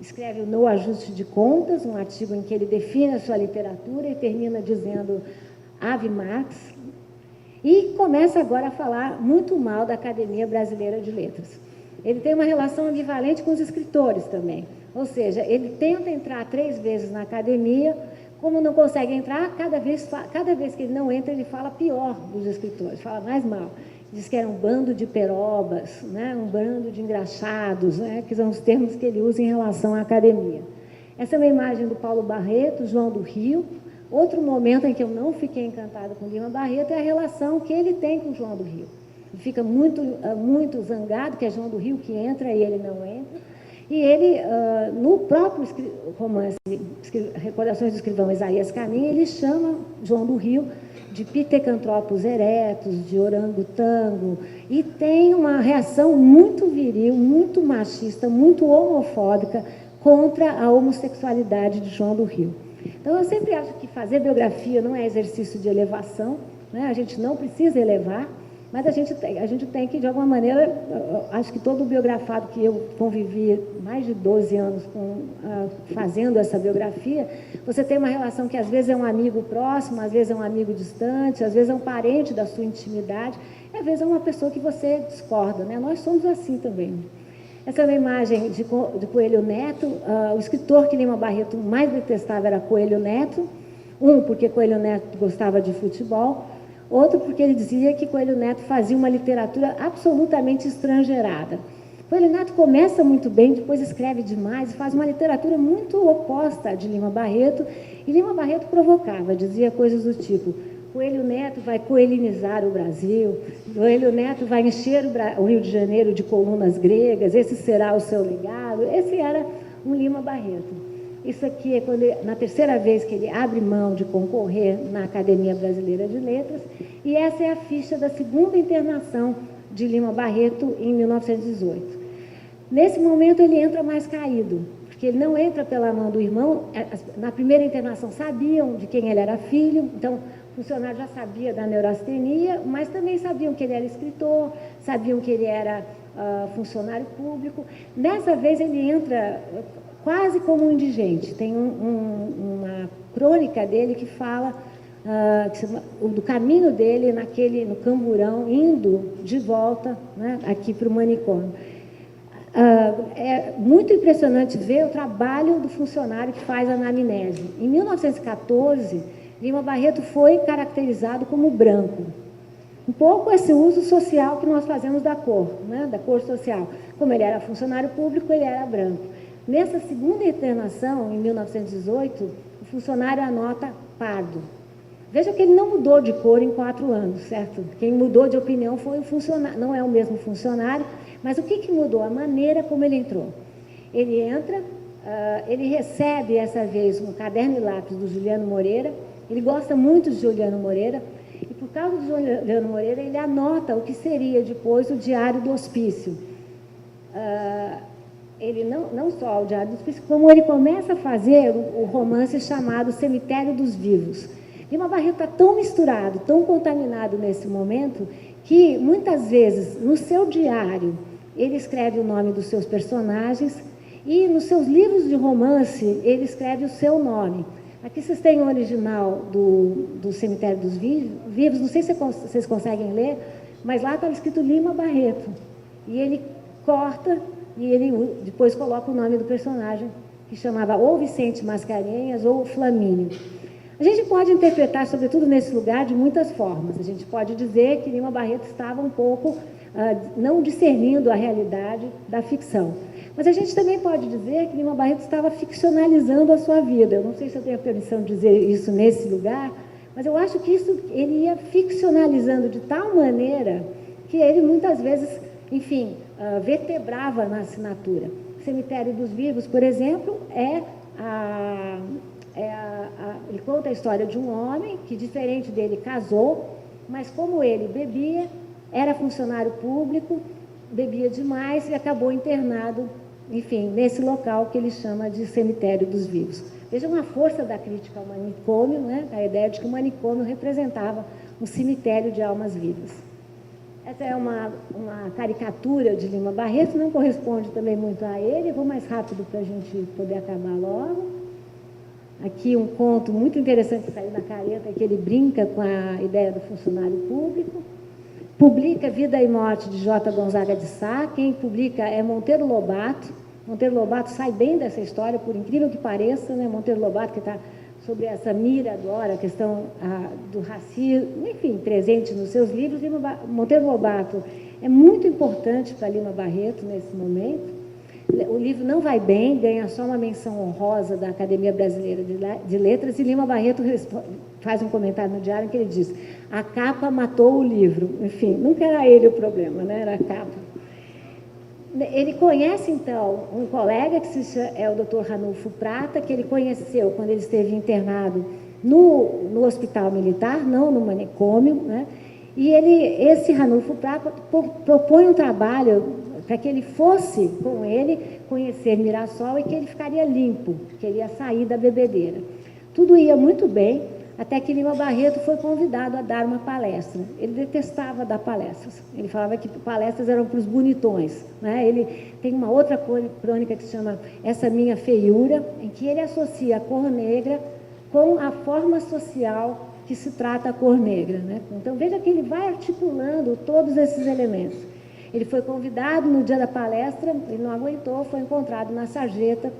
Escreve o No Ajuste de Contas, um artigo em que ele define a sua literatura e termina dizendo Ave Marx, e começa agora a falar muito mal da Academia Brasileira de Letras. Ele tem uma relação ambivalente com os escritores também, ou seja, ele tenta entrar 3 vezes na academia, como não consegue entrar, cada vez que ele não entra, ele fala pior dos escritores, fala mais mal. Diz que era um bando de perobas, né? Um bando de engraxados, né? Que são os termos que ele usa em relação à academia. Essa é uma imagem do Paulo Barreto, João do Rio. Outro momento em que eu não fiquei encantada com Lima Barreto é a relação que ele tem com João do Rio. Ele fica muito zangado, que é João do Rio que entra e ele não entra. E ele, no próprio romance Recordações do Escrivão Isaías Caminha, ele chama João do Rio de pitecantropos eretos, de orangotango, e tem uma reação muito viril, muito machista, muito homofóbica contra a homossexualidade de João do Rio. Então, eu sempre acho que fazer biografia não é exercício de elevação, né? A gente não precisa elevar, mas a gente tem que, de alguma maneira, acho que todo biografado que eu convivi mais de 12 anos fazendo essa biografia, você tem uma relação que às vezes é um amigo próximo, às vezes é um amigo distante, às vezes é um parente da sua intimidade, e às vezes é uma pessoa que você discorda, né? Nós somos assim também. Essa é uma imagem de Coelho Neto. O escritor que Lima Barreto mais detestava era Coelho Neto, porque Coelho Neto gostava de futebol, outro porque ele dizia que Coelho Neto fazia uma literatura absolutamente estrangeirada. Coelho Neto começa muito bem, depois escreve demais, faz uma literatura muito oposta à de Lima Barreto, e Lima Barreto provocava, dizia coisas do tipo: Coelho Neto vai coelinizar o Brasil, Coelho Neto vai encher o Rio de Janeiro de colunas gregas, esse será o seu legado. Esse era um Lima Barreto. Isso aqui é na terceira vez que ele abre mão de concorrer na Academia Brasileira de Letras, e essa é a ficha da segunda internação de Lima Barreto em 1918. Nesse momento ele entra mais caído, porque ele não entra pela mão do irmão. Na primeira internação sabiam de quem ele era filho, então o funcionário já sabia da neurastenia, mas também sabiam que ele era escritor, sabiam que ele era funcionário público. Dessa vez ele entra quase como um indigente. Tem uma crônica dele que fala do caminho dele no Camburão, indo de volta, né, aqui para o manicômio. É muito impressionante ver o trabalho do funcionário que faz a anamnese. Em 1914, Lima Barreto foi caracterizado como branco. Um pouco esse uso social que nós fazemos da cor, né, da cor social. Como ele era funcionário público, ele era branco. Nessa segunda internação, em 1918, o funcionário anota pardo. Veja que ele não mudou de cor em 4 anos, certo? Quem mudou de opinião foi o funcionário, não é o mesmo funcionário, mas o que mudou? A maneira como ele entrou. Ele entra, ele recebe essa vez um caderno e lápis do Juliano Moreira, ele gosta muito de Juliano Moreira, e por causa de Juliano Moreira, ele anota o que seria depois o Diário do Hospício. Ele não só o Diário do Hospício, como ele começa a fazer o romance chamado Cemitério dos Vivos. Lima Barreto está tão misturado, tão contaminado nesse momento, que muitas vezes no seu diário ele escreve o nome dos seus personagens e nos seus livros de romance ele escreve o seu nome. Aqui vocês têm o original do Cemitério dos Vivos, não sei se vocês conseguem ler, mas lá está escrito Lima Barreto. E ele corta e ele depois coloca o nome do personagem, que chamava ou Vicente Mascarenhas ou Flamínio. A gente pode interpretar, sobretudo nesse lugar, de muitas formas. A gente pode dizer que Lima Barreto estava um pouco não discernindo a realidade da ficção. Mas a gente também pode dizer que Lima Barreto estava ficcionalizando a sua vida. Eu não sei se eu tenho a permissão de dizer isso nesse lugar, mas eu acho que ele ia ficcionalizando de tal maneira que ele muitas vezes, enfim, vertebrava na assinatura. Cemitério dos Vivos, por exemplo, ele conta a história de um homem que, diferente dele, casou, mas como ele bebia, era funcionário público, bebia demais e acabou internado, enfim, nesse local que ele chama de cemitério dos vivos. Vejam a força da crítica ao manicômio, né? A ideia de que o manicômio representava um cemitério de almas vivas. Essa é uma caricatura de Lima Barreto, não corresponde também muito a ele, eu vou mais rápido para a gente poder acabar logo. Aqui um conto muito interessante que saiu na careta, que ele brinca com a ideia do funcionário público. Publica Vida e Morte, de J. Gonzaga de Sá. Quem publica é Monteiro Lobato. Monteiro Lobato sai bem dessa história, por incrível que pareça, né? Monteiro Lobato, que está sobre essa mira agora, a questão do racismo, enfim, presente nos seus livros. Monteiro Lobato é muito importante para Lima Barreto nesse momento. O livro não vai bem, ganha só uma menção honrosa da Academia Brasileira de Letras, e Lima Barreto faz um comentário no diário em que ele diz: a capa matou o livro. Enfim, nunca era ele o problema, né? Era a capa. Ele conhece, então, um colega que é o Dr. Ranulfo Prata, que ele conheceu quando ele esteve internado no Hospital Militar, não no manicômio, né? E esse Ranulfo Prata propõe um trabalho para que ele fosse com ele conhecer Mirassol e que ele ficaria limpo, que ele ia sair da bebedeira. Tudo ia muito bem, até que Lima Barreto foi convidado a dar uma palestra. Ele detestava dar palestras. Ele falava que palestras eram para os bonitões, né? Ele tem uma outra crônica que se chama Essa Minha Feiura, em que ele associa a cor negra com a forma social que se trata a cor negra, né? Então, veja que ele vai articulando todos esses elementos. Ele foi convidado no dia da palestra, ele não aguentou, foi encontrado na sarjeta,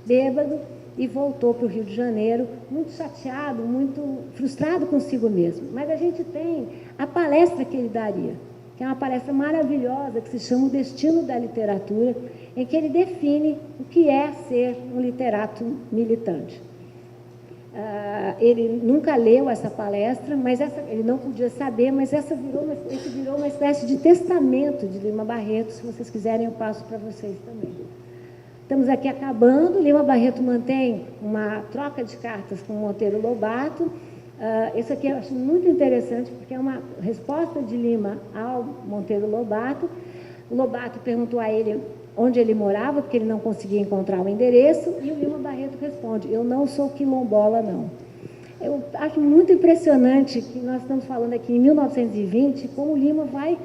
bêbado, e voltou para o Rio de Janeiro, muito chateado, muito frustrado consigo mesmo. Mas a gente tem a palestra que ele daria, que é uma palestra maravilhosa, que se chama O Destino da Literatura, em que ele define o que é ser um literato militante. Ele nunca leu essa palestra, mas ele não podia saber, mas esse virou uma espécie de testamento de Lima Barreto. Se vocês quiserem, eu passo para vocês também. Estamos aqui acabando. Lima Barreto mantém uma troca de cartas com Monteiro Lobato. Isso aqui eu acho muito interessante, porque é uma resposta de Lima ao Monteiro Lobato. O Lobato perguntou a ele onde ele morava, porque ele não conseguia encontrar o endereço, e o Lima Barreto responde: eu não sou quilombola, não. Eu acho muito impressionante que nós estamos falando aqui em 1920, como o Lima vai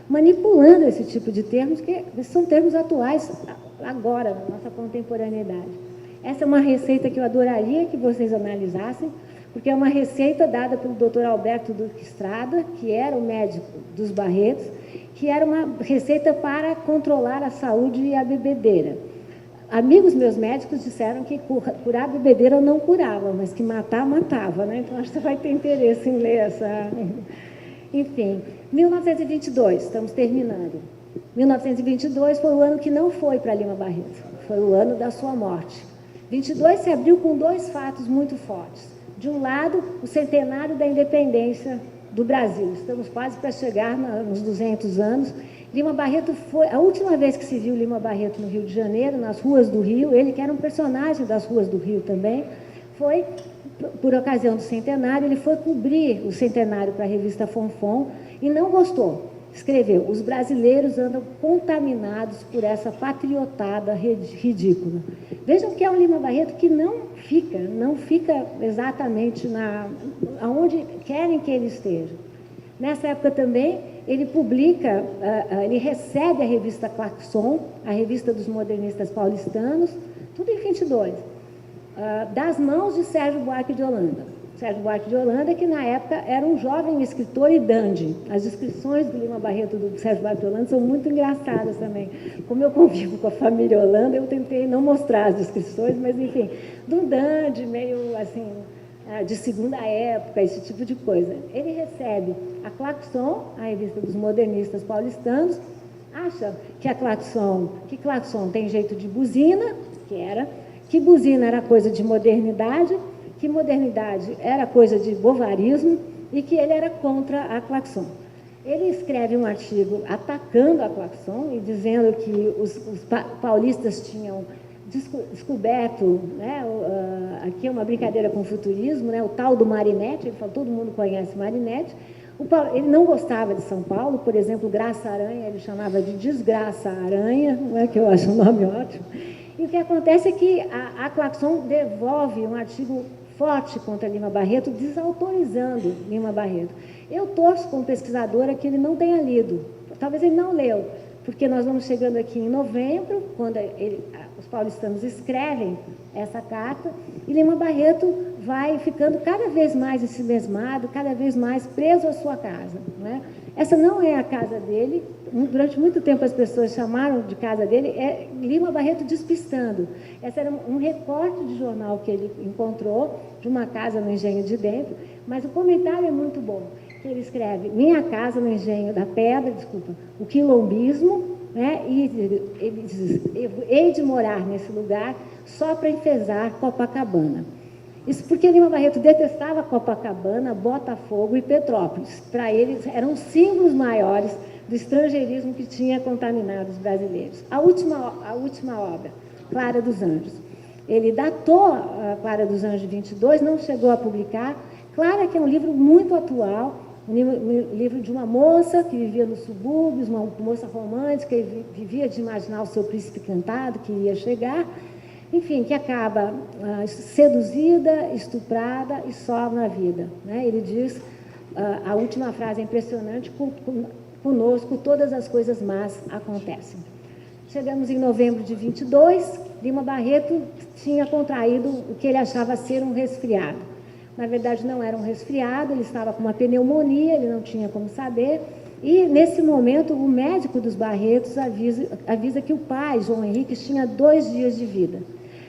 manipulando esse tipo de termos, que são termos atuais agora, na nossa contemporaneidade. Essa é uma receita que eu adoraria que vocês analisassem, porque é uma receita dada pelo Dr. Alberto Duque Estrada, que era o médico dos Barretos, que era uma receita para controlar a saúde e a bebedeira. Amigos meus médicos disseram que curar a bebedeira não curava, mas que matar, matava, né? Então, acho que você vai ter interesse em ler essa... Enfim, 1922, estamos terminando. 1922 foi o ano que não foi para Lima Barreto, foi o ano da sua morte. 22 se abriu com dois fatos muito fortes. De um lado, o centenário da independência do Brasil. Estamos quase para chegar nos 200 anos. Lima Barreto foi... A última vez que se viu Lima Barreto no Rio de Janeiro, nas ruas do Rio, ele que era um personagem das ruas do Rio também, foi, por ocasião do centenário, ele foi cobrir o centenário para a revista Fonfon e não gostou. Escreveu: os brasileiros andam contaminados por essa patriotada ridícula. Vejam que é um Lima Barreto que não fica exatamente aonde querem que ele esteja. Nessa época também, ele publica, ele recebe a revista Claxon, a revista dos modernistas paulistanos, tudo em 22, das mãos de Sérgio Buarque de Holanda. Sérgio Buarque de Holanda, que na época era um jovem escritor e dandy. As descrições do Lima Barreto do Sérgio Buarque de Holanda são muito engraçadas também. Como eu convivo com a família Holanda, eu tentei não mostrar as descrições, mas enfim, de um dandy meio assim, de segunda época, esse tipo de coisa. Ele recebe a Claxon, a revista dos modernistas paulistanos, acha que Claxon tem jeito de buzina, que buzina era coisa de modernidade, que modernidade era coisa de bovarismo e que ele era contra a Claxon. Ele escreve um artigo atacando a Claxon e dizendo que os paulistas tinham descoberto, né, aqui é uma brincadeira com o futurismo, né, o tal do Marinette, ele fala, todo mundo conhece Marinette. Ele não gostava de São Paulo, por exemplo, Graça Aranha, ele chamava de Desgraça Aranha, não é que eu acho o nome ótimo. E o que acontece é que a Claxon devolve um artigo forte contra Lima Barreto, desautorizando Lima Barreto. Eu torço como pesquisadora que ele não tenha lido, talvez ele não leu, porque nós vamos chegando aqui em novembro, quando os paulistanos escrevem essa carta, e Lima Barreto vai ficando cada vez mais ensimesmado, cada vez mais preso à sua casa, né? Essa não é a casa dele. Durante muito tempo as pessoas chamaram de casa dele, é Lima Barreto despistando. Esse era um recorte de jornal que ele encontrou, de uma casa no Engenho de Dentro, mas o comentário é muito bom. Ele escreve, minha casa no Engenho da Pedra, o quilombismo, né? E ele diz, hei de morar nesse lugar só para enfezar Copacabana. Isso porque Lima Barreto detestava Copacabana, Botafogo e Petrópolis. Para eles, eram símbolos maiores do estrangeirismo que tinha contaminado os brasileiros. A última obra, Clara dos Anjos. Ele datou a Clara dos Anjos 22, não chegou a publicar. Clara, que é um livro muito atual, um livro de uma moça que vivia nos subúrbios, uma moça romântica e vivia de imaginar o seu príncipe encantado que iria chegar, enfim, que acaba seduzida, estuprada e só na vida, né? Ele diz, a última frase é impressionante, conosco todas as coisas más acontecem. Chegamos em novembro de 22, Lima Barreto tinha contraído o que ele achava ser um resfriado. Na verdade, não era um resfriado, ele estava com uma pneumonia, ele não tinha como saber. E, nesse momento, o médico dos Barretos avisa que o pai, João Henrique, tinha 2 dias de vida.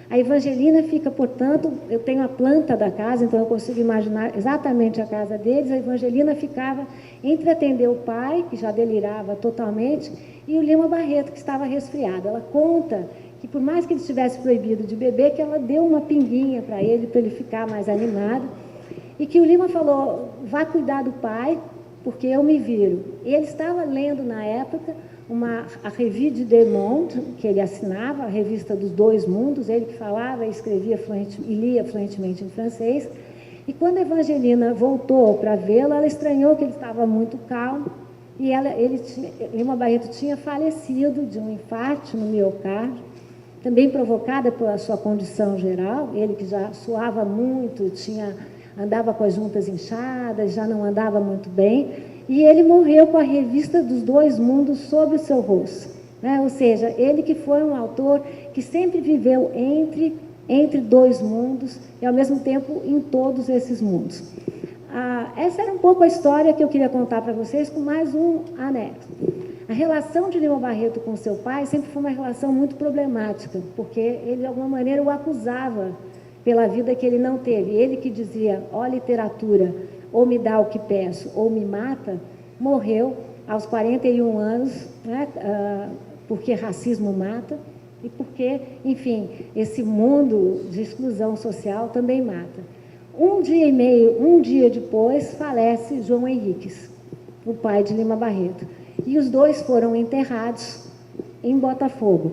A Evangelina fica, portanto, eu tenho a planta da casa, então eu consigo imaginar exatamente a casa deles. A Evangelina ficava entre atender o pai, que já delirava totalmente, e o Lima Barreto, que estava resfriado. Ela conta que, por mais que ele estivesse proibido de beber, que ela deu uma pinguinha para ele ficar mais animado, e que o Lima falou, vá cuidar do pai, porque eu me viro. E ele estava lendo, na época, a Revue de Le Monde, que ele assinava, a revista dos 2 mundos, ele que falava e escrevia e lia fluentemente em francês. E quando a Evangelina voltou para vê-lo, ela estranhou que ele estava muito calmo, e Lima Barreto tinha falecido de um infarto no miocárdio, também provocada pela sua condição geral, ele que já suava muito, andava com as juntas inchadas, já não andava muito bem, e ele morreu com a revista dos 2 mundos sobre o seu rosto, né? Ou seja, ele que foi um autor que sempre viveu entre 2 mundos e, ao mesmo tempo, em todos esses mundos. Essa era um pouco a história que eu queria contar para vocês, com mais um anexo. A relação de Lima Barreto com seu pai sempre foi uma relação muito problemática, porque ele, de alguma maneira, o acusava pela vida que ele não teve. Ele que dizia, ó literatura, ou me dá o que peço, ou me mata, morreu aos 41 anos, né, porque racismo mata, e porque, enfim, esse mundo de exclusão social também mata. Um dia depois, falece João Henriques, o pai de Lima Barreto. E os 2 foram enterrados em Botafogo.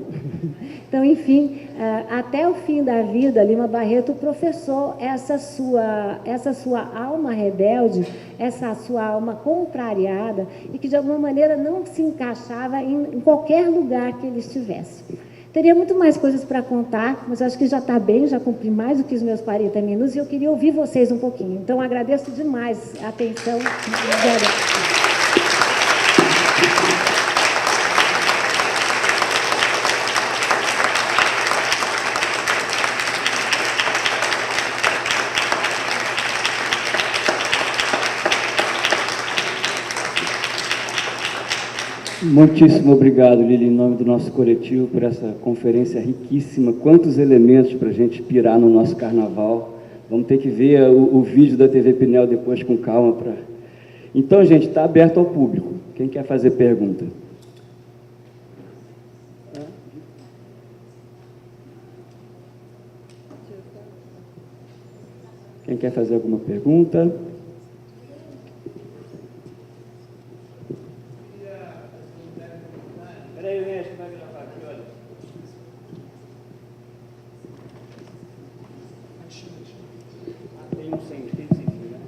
Então, enfim, até o fim da vida, Lima Barreto professou essa sua alma rebelde, essa sua alma contrariada, e que, de alguma maneira, não se encaixava em qualquer lugar que ele estivesse. Teria muito mais coisas para contar, mas acho que já está bem, já cumpri mais do que os meus 40 minutos, e eu queria ouvir vocês um pouquinho. Então, agradeço demais a atenção. Muitíssimo obrigado, Lili, em nome do nosso coletivo, por essa conferência riquíssima. Quantos elementos para a gente pirar no nosso carnaval. Vamos ter que ver o vídeo da TV Pinel depois com calma. Então, gente, está aberto ao público. Quem quer fazer pergunta? Quem quer fazer alguma pergunta? Tem um sem fio, né?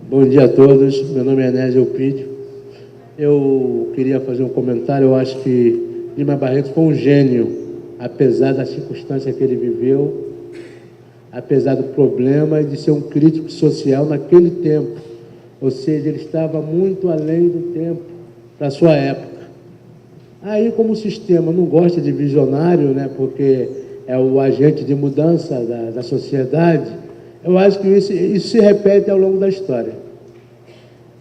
Bom dia a todos, meu nome é Enésio Elpidio. Eu queria fazer um comentário. Eu acho que Lima Barreto foi um gênio, apesar da circunstância que ele viveu, apesar do problema, e de ser um crítico social naquele tempo. Ou seja, ele estava muito além do tempo para a sua época. Aí, como o sistema não gosta de visionário, né, porque é o agente de mudança da sociedade, eu acho que isso se repete ao longo da história.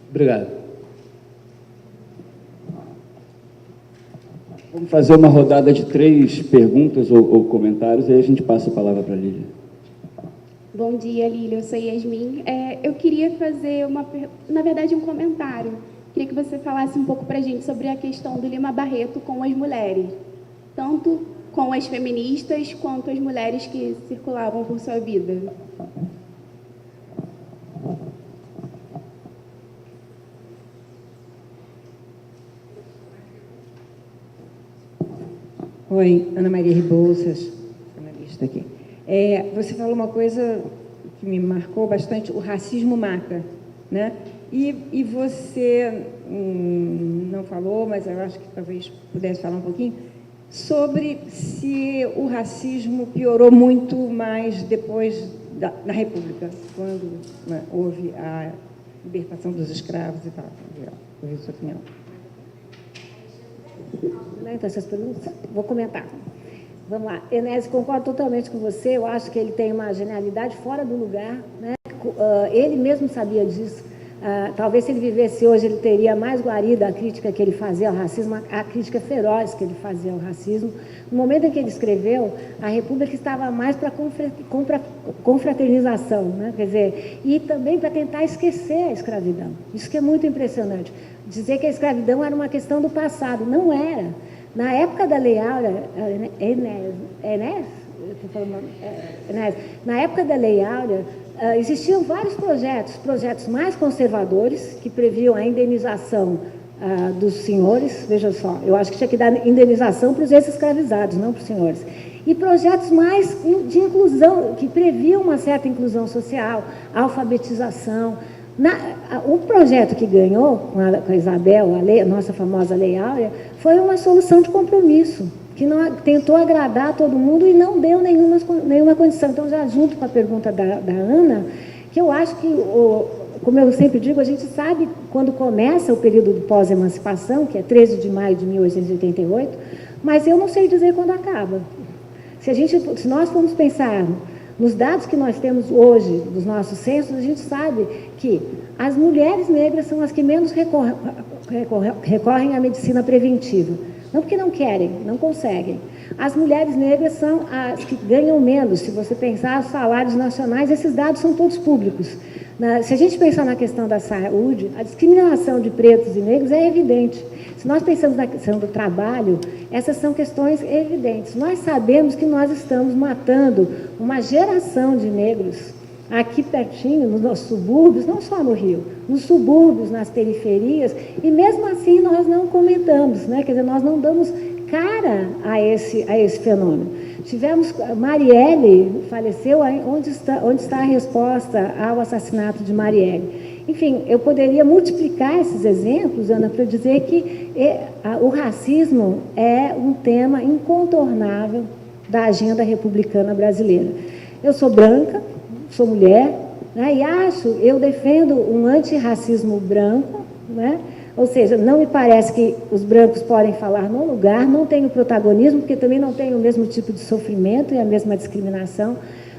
Obrigado. Vamos fazer uma rodada de 3 perguntas ou comentários, e aí a gente passa a palavra para a Lília. Bom dia, Lília. Eu sou Yasmin. Eu queria fazer na verdade, um comentário. Queria que você falasse um pouco para a gente sobre a questão do Lima Barreto com as mulheres, tanto com as feministas quanto as mulheres que circulavam por sua vida. Oi, Ana Maria Rebouças, jornalista aqui. Você falou uma coisa que me marcou bastante, o racismo mata, né? E você não falou, mas eu acho que talvez pudesse falar um pouquinho, sobre se o racismo piorou muito mais depois da República, quando, né, houve a libertação dos escravos e tal. Queria ouvir sua opinião. Então, essas perguntas, vou comentar. Vamos lá. Enésio, concordo totalmente com você. Eu acho que ele tem uma genialidade fora do lugar, né? Ele mesmo sabia disso. Talvez se ele vivesse hoje, ele teria mais guarida a crítica que ele fazia ao racismo, a crítica feroz que ele fazia ao racismo. No momento em que ele escreveu, a República estava mais para confraternização, né? Quer dizer, e também para tentar esquecer a escravidão. Isso que é muito impressionante. Dizer que a escravidão era uma questão do passado. Não era. Na época da Lei Áurea, na época da Lei Áurea, existiam vários projetos mais conservadores, que previam a indenização dos senhores. Veja só, eu acho que tinha que dar indenização para os ex-escravizados, não para os senhores. E projetos mais de inclusão, que previam uma certa inclusão social, alfabetização. O projeto que ganhou com a Isabel, a nossa famosa Lei Áurea, foi uma solução de compromisso, que não, tentou agradar todo mundo e não deu nenhuma condição. Então, já junto com a pergunta da Ana, que eu acho que, como eu sempre digo, a gente sabe quando começa o período de pós-emancipação, que é 13 de maio de 1888, mas eu não sei dizer quando acaba. Se nós formos pensar nos dados que nós temos hoje, dos nossos censos, a gente sabe que as mulheres negras são as que menos recorrem à medicina preventiva. Não porque não querem, não conseguem. As mulheres negras são as que ganham menos. Se você pensar os salários nacionais, esses dados são todos públicos. Se a gente pensar na questão da saúde, a discriminação de pretos e negros é evidente. Se nós pensamos na questão do trabalho, essas são questões evidentes. Nós sabemos que nós estamos matando uma geração de negros aqui pertinho, nos nossos subúrbios, não só no Rio, nos subúrbios, nas periferias, e mesmo assim nós não comentamos, né? Quer dizer, nós não damos cara a esse fenômeno. Tivemos, Marielle faleceu, onde está a resposta ao assassinato de Marielle? Enfim, eu poderia multiplicar esses exemplos, Ana, para dizer que o racismo é um tema incontornável da agenda republicana brasileira. Eu sou branca, sou mulher, né, e eu defendo um antirracismo branco, né? Ou seja, não me parece que os brancos podem falar no lugar, não tenho protagonismo, porque também não tenho o mesmo tipo de sofrimento e a mesma discriminação,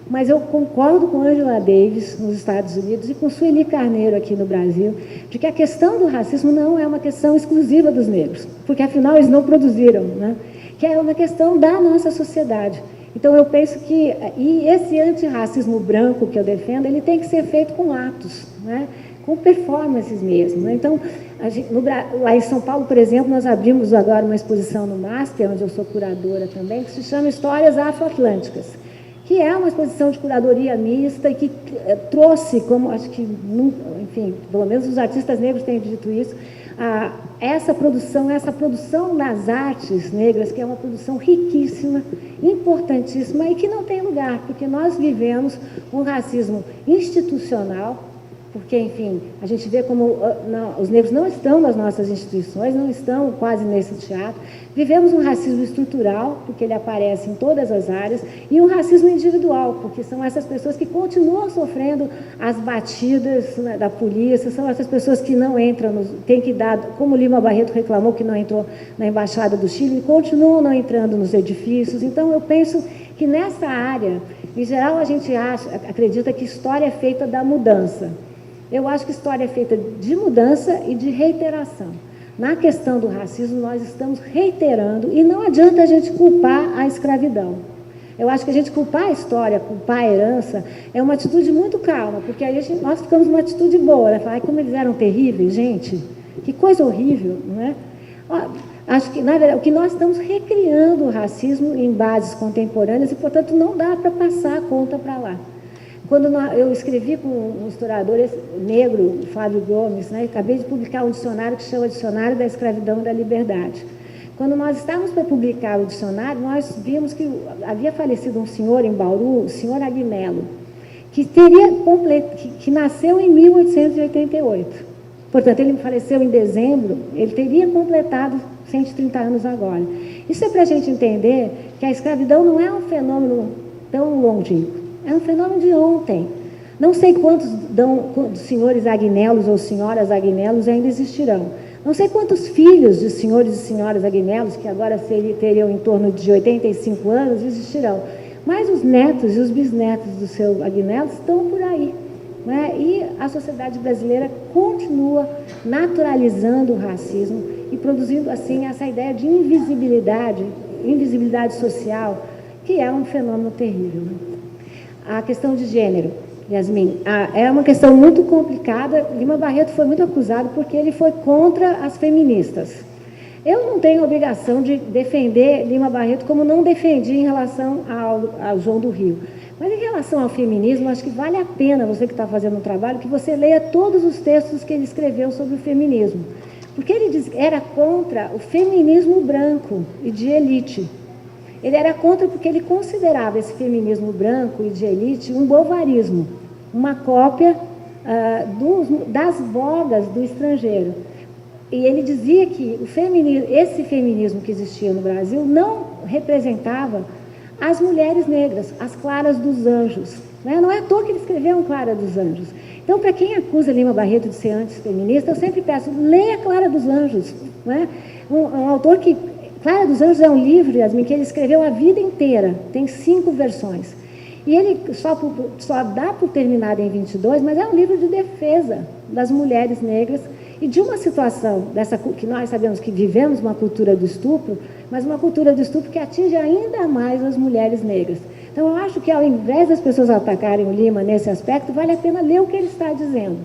mas eu concordo com Angela Davis, nos Estados Unidos, e com Sueli Carneiro, aqui no Brasil, de que a questão do racismo não é uma questão exclusiva dos negros, porque, afinal, eles não produziram, né? Que é uma questão da nossa sociedade. Então, eu penso que esse antirracismo branco que eu defendo, ele tem que ser feito com atos, né? Com performances mesmo, né? Então, lá em São Paulo, por exemplo, nós abrimos agora uma exposição no MASP, onde eu sou curadora também, que se chama Histórias Afroatlânticas, que é uma exposição de curadoria mista e que trouxe, como acho que, enfim, pelo menos os artistas negros têm dito isso, essa produção nas artes negras, que é uma produção riquíssima, importantíssima e que não tem lugar, porque nós vivemos um racismo institucional, porque, enfim, a gente vê como os negros não estão nas nossas instituições, não estão quase nesse teatro. Vivemos um racismo estrutural, porque ele aparece em todas as áreas, e um racismo individual, porque são essas pessoas que continuam sofrendo as batidas, né, da polícia, são essas pessoas que não entram, tem que dar, como Lima Barreto reclamou que não entrou na Embaixada do Chile, e continuam não entrando nos edifícios. Então, eu penso que nessa área, em geral, a gente acredita que história é feita da mudança. Eu acho que história é feita de mudança e de reiteração. Na questão do racismo, nós estamos reiterando, e não adianta a gente culpar a escravidão. Eu acho que a gente culpar a história, culpar a herança, é uma atitude muito calma, porque aí nós ficamos numa atitude boa, né? Falar, ai, como eles eram terríveis, gente, que coisa horrível, não é? Acho que, na verdade, o que nós estamos recriando o racismo em bases contemporâneas e, portanto, não dá para passar a conta para lá. Quando eu escrevi com um historiador negro, Fábio Gomes, né, acabei de publicar um dicionário que chama Dicionário da Escravidão e da Liberdade. Quando nós estávamos para publicar o dicionário, nós vimos que havia falecido um senhor em Bauru, o senhor Agnello, que nasceu em 1888. Portanto, ele faleceu em dezembro, ele teria completado 130 anos agora. Isso é para a gente entender que a escravidão não é um fenômeno tão longínquo. É um fenômeno de ontem. Não sei quantos senhores Agnellos ou senhoras Agnellos ainda existirão. Não sei quantos filhos de senhores e senhoras Agnellos, que agora teriam em torno de 85 anos, existirão. Mas os netos e os bisnetos do seu Agnello estão por aí. Né? E a sociedade brasileira continua naturalizando o racismo e produzindo, assim, essa ideia de invisibilidade social, que é um fenômeno terrível. Né? A questão de gênero, Yasmin, é uma questão muito complicada. Lima Barreto foi muito acusado porque ele foi contra as feministas. Eu não tenho obrigação de defender Lima Barreto como não defendi em relação ao João do Rio. Mas em relação ao feminismo, acho que vale a pena, você que está fazendo um trabalho, que você leia todos os textos que ele escreveu sobre o feminismo. Porque ele era contra o feminismo branco e de elite. Ele era contra porque ele considerava esse feminismo branco e de elite um bovarismo, uma cópia das vogas do estrangeiro. E ele dizia que esse feminismo que existia no Brasil não representava as mulheres negras, as claras dos anjos. Né? Não é à toa que ele escreveu um Clara dos Anjos. Então, para quem acusa Lima Barreto de ser antifeminista, eu sempre peço, leia Clara dos Anjos. Né? Um autor que... Clara dos Anjos é um livro, Yasmin, que ele escreveu a vida inteira, tem 5 versões. E ele só dá por terminado em 22, mas é um livro de defesa das mulheres negras e de uma situação dessa que nós sabemos que vivemos uma cultura do estupro, mas uma cultura do estupro que atinge ainda mais as mulheres negras. Então, eu acho que ao invés das pessoas atacarem o Lima nesse aspecto, vale a pena ler o que ele está dizendo.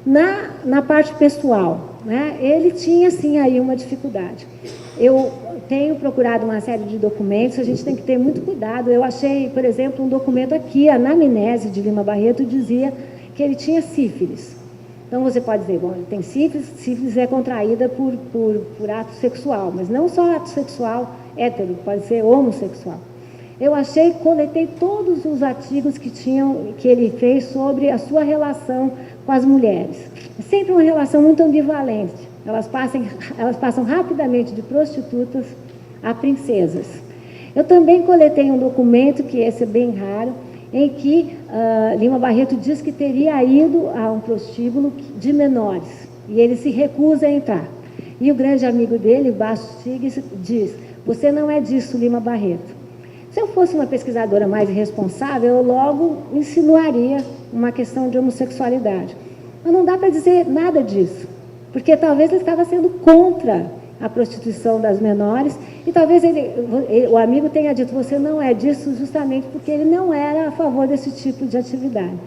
Na parte pessoal, né, ele tinha, sim, aí uma dificuldade. Eu tenho procurado uma série de documentos, a gente tem que ter muito cuidado. Eu achei, por exemplo, um documento aqui, a anamnese de Lima Barreto dizia que ele tinha sífilis. Então, você pode dizer, bom, ele tem sífilis, sífilis é contraída por ato sexual, mas não só ato sexual hétero, pode ser homossexual. Eu coletei todos os artigos que ele fez sobre a sua relação com as mulheres. É sempre uma relação muito ambivalente. Elas passam rapidamente de prostitutas a princesas. Eu também coletei um documento, que esse é bem raro, em que Lima Barreto diz que teria ido a um prostíbulo de menores, e ele se recusa a entrar. E o grande amigo dele, Bastos Tigres, diz, você não é disso, Lima Barreto. Se eu fosse uma pesquisadora mais irresponsável, eu logo insinuaria uma questão de homossexualidade. Mas não dá para dizer nada disso, porque talvez ele estava sendo contra a prostituição das menores, e talvez o amigo tenha dito, você não é disso, justamente porque ele não era a favor desse tipo de atividade.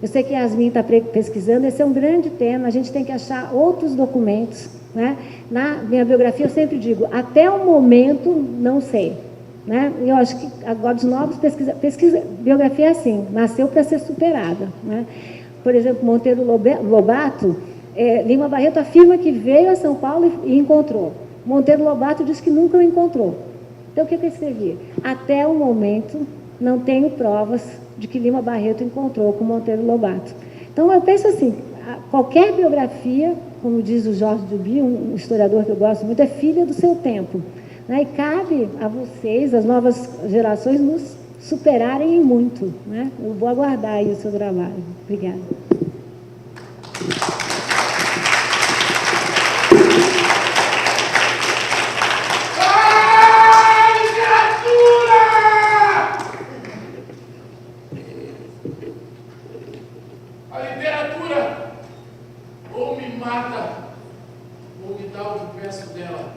Eu sei que a Yasmin está pesquisando, esse é um grande tema, a gente tem que achar outros documentos. Né? Na minha biografia eu sempre digo, até o momento, não sei. né? E eu acho que a Gomes Novos, biografia é assim, nasceu para ser superada, né? Por exemplo, Monteiro Lobato, Lima Barreto afirma que veio a São Paulo e encontrou. Monteiro Lobato diz que nunca o encontrou. Então, o que eu escrevi? Até o momento, não tenho provas de que Lima Barreto encontrou com Monteiro Lobato. Então, eu penso assim, qualquer biografia, como diz o Jorge Duby, um historiador que eu gosto muito, é filha do seu tempo, né? E cabe a vocês, as novas gerações, nos superarem em muito, né? Eu vou aguardar aí o seu trabalho. Obrigada. A literatura ou me mata ou me dá o que peço dela.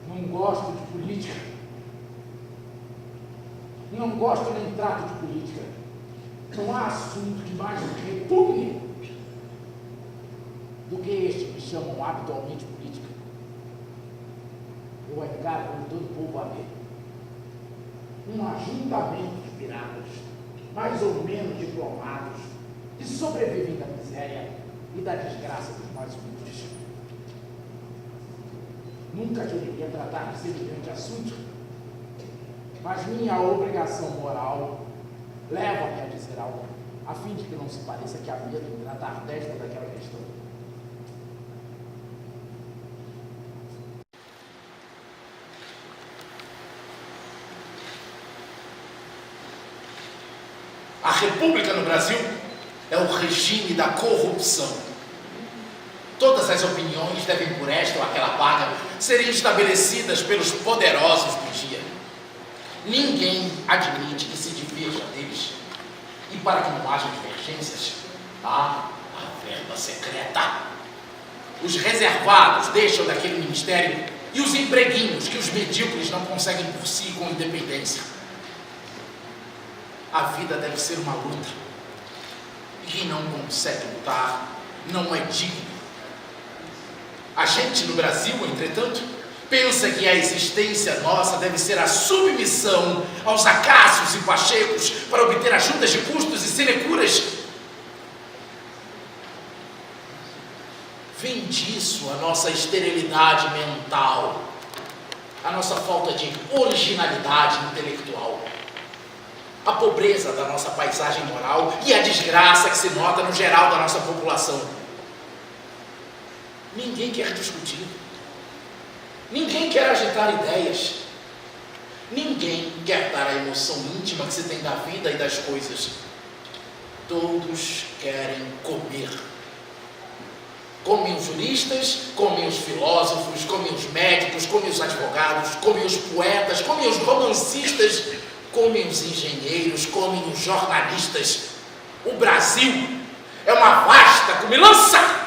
Não gosto de política. Não gosto nem trato de política. Não há assunto que mais me repugne do que este que chamam habitualmente política. Eu encaro como todo o povo a ver um ajuntamento de piratas, mais ou menos diplomados, que sobrevivem da miséria e da desgraça dos mais humildes. Nunca queria tratar de semelhante assunto, mas minha obrigação moral leva-me a dizer algo, a fim de que não se pareça que havia de tratar desta ou daquela questão. A República no Brasil é o regime da corrupção. Todas as opiniões devem, por esta ou aquela paga, serem estabelecidas pelos poderosos do dia. Ninguém admite que se diverja deles. E para que não haja divergências, há a verba secreta. Os reservados deixam daquele ministério e os empreguinhos que os medíocres não conseguem por si com independência. A vida deve ser uma luta. E quem não consegue lutar não é digno. A gente no Brasil, entretanto, pensa que a existência nossa deve ser a submissão aos acasos e pachecos para obter ajudas de custos e sinecuras. Vem disso a nossa esterilidade mental, a nossa falta de originalidade intelectual, a pobreza da nossa paisagem moral e a desgraça que se nota no geral da nossa população. Ninguém quer discutir. Ninguém quer agitar ideias. Ninguém quer dar a emoção íntima que se tem da vida e das coisas. Todos querem comer. Comem os juristas, comem os filósofos, comem os médicos, comem os advogados, comem os poetas, comem os romancistas, comem os engenheiros, comem os jornalistas. O Brasil é uma vasta comilança.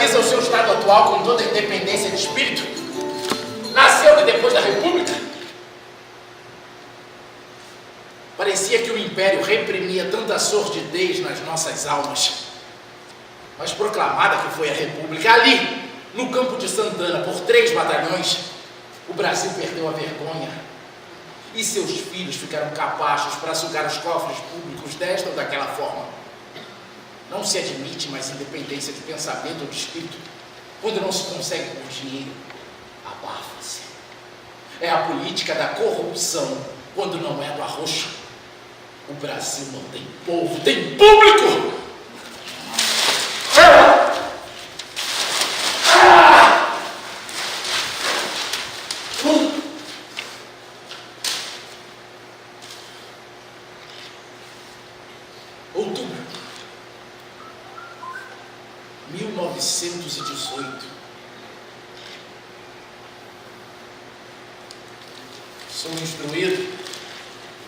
analisa o seu estado atual com toda a independência de espírito? Nasceu depois da República? Parecia que o Império reprimia tanta sordidez nas nossas almas. Mas proclamada que foi a República, ali, no campo de Santana, por 3 batalhões, o Brasil perdeu a vergonha. E seus filhos ficaram capazes para sugar os cofres públicos desta ou daquela forma. Não se admite mais independência de pensamento ou de espírito quando não se consegue por dinheiro. Abafa-se. É a política da corrupção quando não é do arroxo. O Brasil não tem povo, tem público! Outubro 1918. Sou instruído,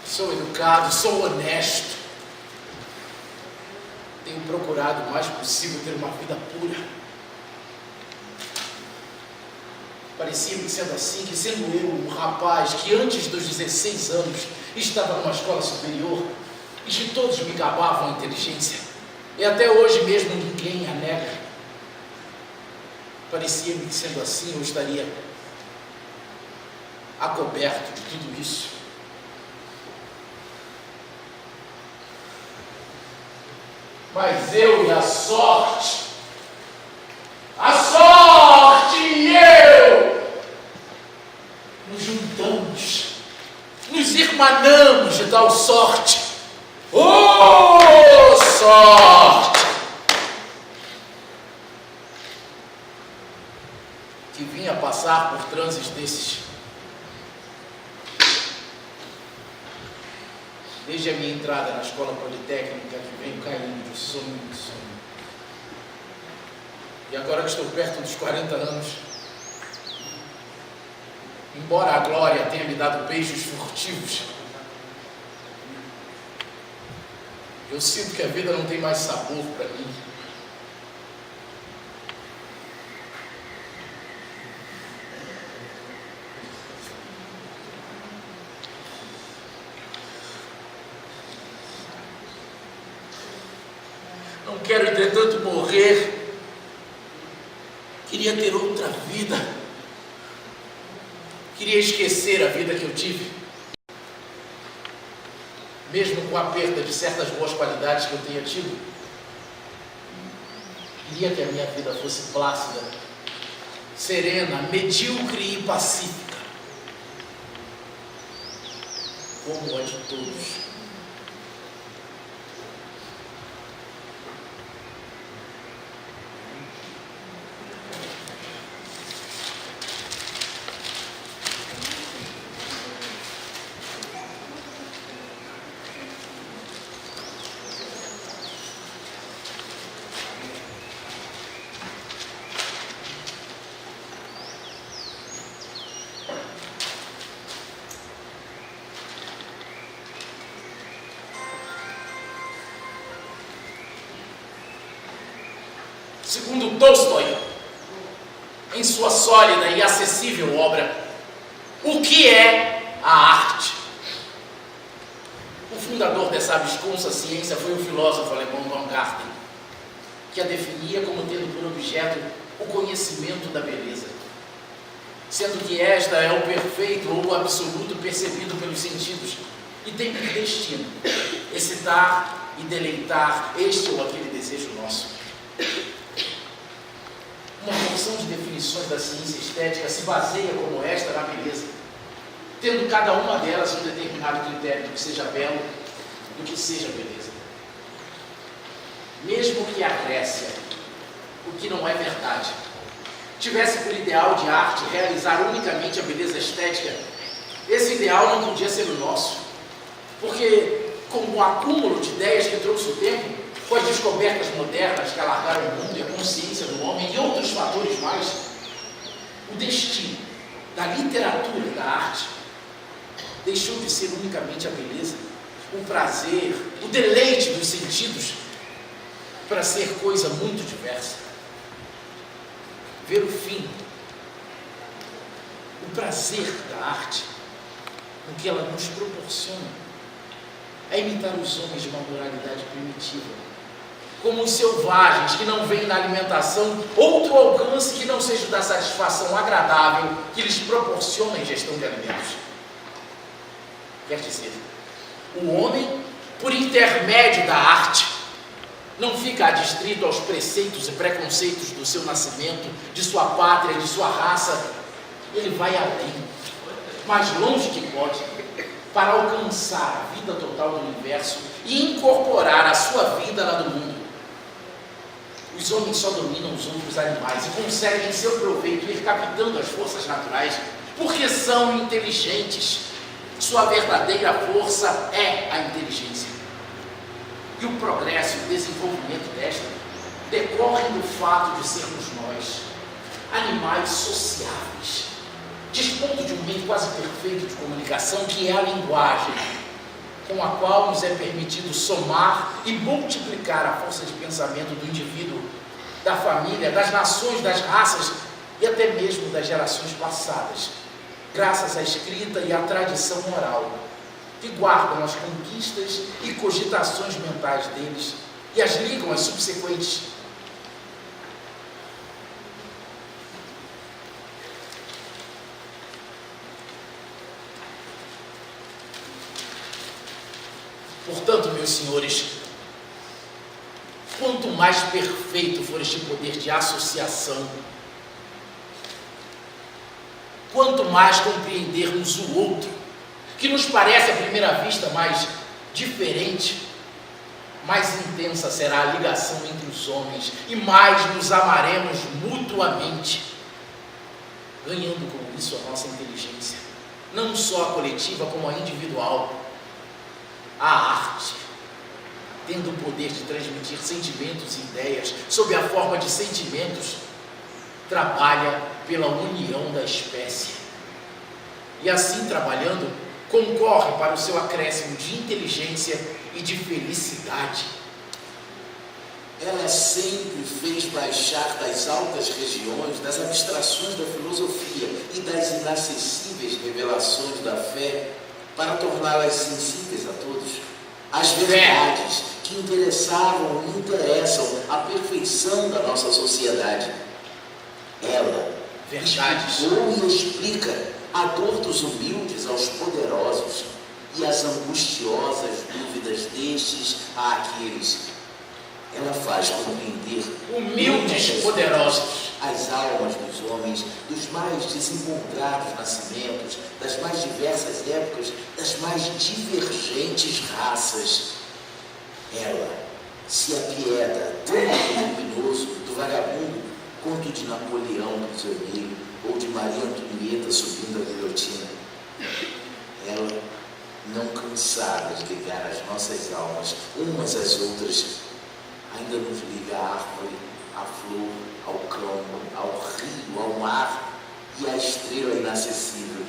sou educado, sou honesto. Tenho procurado o mais possível ter uma vida pura. Parecia-me sendo assim, que sendo eu um rapaz que antes dos 16 anos estava numa escola superior e que todos me gabavam a inteligência, e até hoje mesmo ninguém a nega. Parecia-me que sendo assim eu estaria acoberto de tudo isso. Mas eu e a sorte e eu nos juntamos, nos irmanamos de tal sorte. Oh, sorte! Que vinha passar por transes desses. Desde a minha entrada na escola politécnica, que venho caindo de sonho em sonho. E agora que estou perto dos 40 anos, embora a glória tenha me dado beijos furtivos, eu sinto que a vida não tem mais sabor para mim. Não quero, entretanto, morrer. Queria ter outra vida. Queria esquecer a vida que eu tive. Mesmo com a perda de certas boas qualidades que eu tenha tido. Queria que a minha vida fosse plácida, serena, medíocre e pacífica, como a de todos. Segundo Tolstói, em sua sólida e acessível obra, O que é a arte? O fundador dessa absconsa ciência foi o filósofo alemão Baumgarten, que a definia como tendo por objeto o conhecimento da beleza, sendo que esta é o perfeito ou o absoluto percebido pelos sentidos e tem por destino excitar e deleitar este ou aquele desejo nosso. Uma porção de definições da ciência estética se baseia como esta na beleza, tendo cada uma delas um determinado critério do que seja belo, do que seja beleza. Mesmo que a Grécia, o que não é verdade, tivesse por ideal de arte realizar unicamente a beleza estética, esse ideal não podia ser o nosso, porque com o acúmulo de ideias que trouxe o tempo, com as descobertas modernas que alargaram o mundo e a consciência do homem e outros fatores mais, o destino da literatura e da arte deixou de ser unicamente a beleza, o prazer, o deleite dos sentidos, para ser coisa muito diversa. ver o fim. O prazer da arte, o que ela nos proporciona, é imitar os homens de uma moralidade primitiva, como os selvagens que não veem na alimentação outro alcance que não seja da satisfação agradável que lhes proporciona a ingestão de alimentos. Quer dizer, o homem, por intermédio da arte, não fica adstrito aos preceitos e preconceitos do seu nascimento, de sua pátria, de sua raça. Ele vai além, mais longe que pode, para alcançar a vida total do universo e incorporar a sua vida na do mundo. Os homens só dominam os outros animais e conseguem, em seu proveito, ir captando as forças naturais, porque são inteligentes. Sua verdadeira força é a inteligência. E o progresso e o desenvolvimento desta decorrem do fato de sermos nós, animais sociáveis, dispondo de um meio quase perfeito de comunicação, que é a linguagem, com a qual nos é permitido somar e multiplicar a força de pensamento do indivíduo, da família, das nações, das raças e até mesmo das gerações passadas, graças à escrita e à tradição oral, que guardam as conquistas e cogitações mentais deles e as ligam às subsequentes. Portanto, meus senhores, quanto mais perfeito for este poder de associação, quanto mais compreendermos o outro, que nos parece à primeira vista mais diferente, mais intensa será a ligação entre os homens e mais nos amaremos mutuamente, ganhando com isso a nossa inteligência, não só a coletiva como a individual. A arte, tendo o poder de transmitir sentimentos e ideias sob a forma de sentimentos, trabalha pela união da espécie. E assim trabalhando, concorre para o seu acréscimo de inteligência e de felicidade. Ela sempre fez baixar das altas regiões, das abstrações da filosofia e das inacessíveis revelações da fé, para torná-las sensíveis a todos, as verdades que interessavam e interessam a perfeição da nossa sociedade. Ela explicou e explica a dor dos humildes aos poderosos e as angustiosas dúvidas destes àqueles. Ela faz compreender humildes e poderosos as almas dos homens, dos mais desencontrados nascimentos, das mais diversas épocas, das mais divergentes raças. Ela se apieda tanto do luminoso, do vagabundo, quanto de Napoleão prisioneiro, ou de Maria Antonieta subindo a guilhotina. Ela, não cansada de ligar as nossas almas umas às outras, ainda nos liga à árvore, à flor, ao cão, ao rio, ao mar e à estrela inacessível.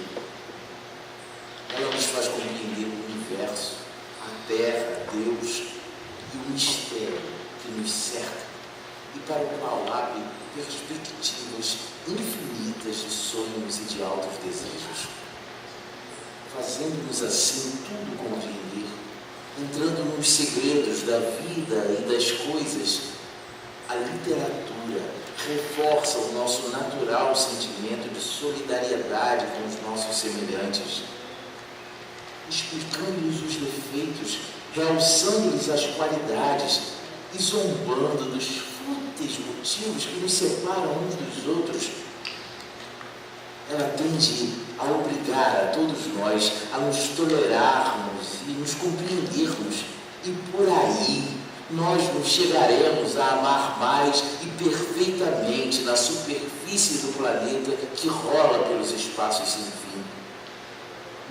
Ela nos faz compreender o universo, a terra, Deus e o mistério que nos cerca e para o qual abre perspectivas infinitas de sonhos e de altos desejos, fazendo-nos assim tudo compreender, entrando nos segredos da vida e das coisas. A literatura reforça o nosso natural sentimento de solidariedade com os nossos semelhantes, explicando-lhes os defeitos, realçando-lhes as qualidades e zombando dos fúteis motivos que nos separam uns dos outros. Ela tende a obrigar a todos nós a nos tolerarmos e nos compreendermos, e por aí nós nos chegaremos a amar mais e perfeitamente na superfície do planeta que rola pelos espaços sem fim.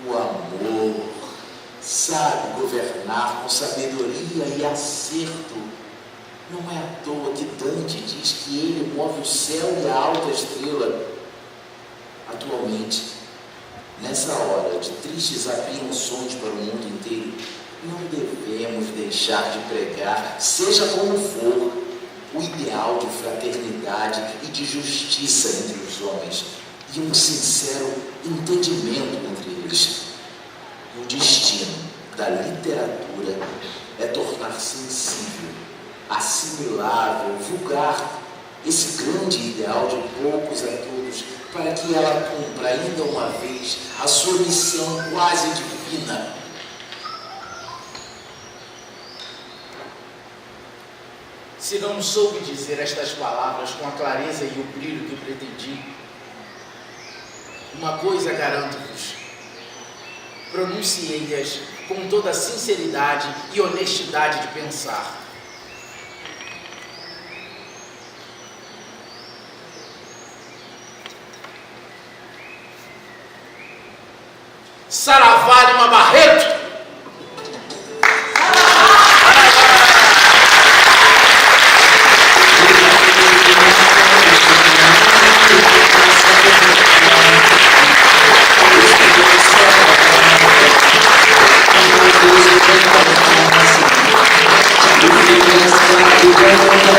O amor sabe governar com sabedoria e acerto. Não é à toa que Dante diz que ele move o céu e a alta estrela. Atualmente, nessa hora de tristes apreensões para o mundo inteiro, não devemos deixar de pregar, seja como for, o ideal de fraternidade e de justiça entre os homens e um sincero entendimento entre eles. E o destino da literatura é tornar sensível, assimilável, vulgar esse grande ideal de poucos a todos, para que ela cumpra ainda uma vez a sua missão quase divina. Se não soube dizer estas palavras com a clareza e o brilho que pretendi, uma coisa garanto-vos: pronunciei-as com toda a sinceridade e honestidade de pensar. Saravá Lima Barreto! Obrigado.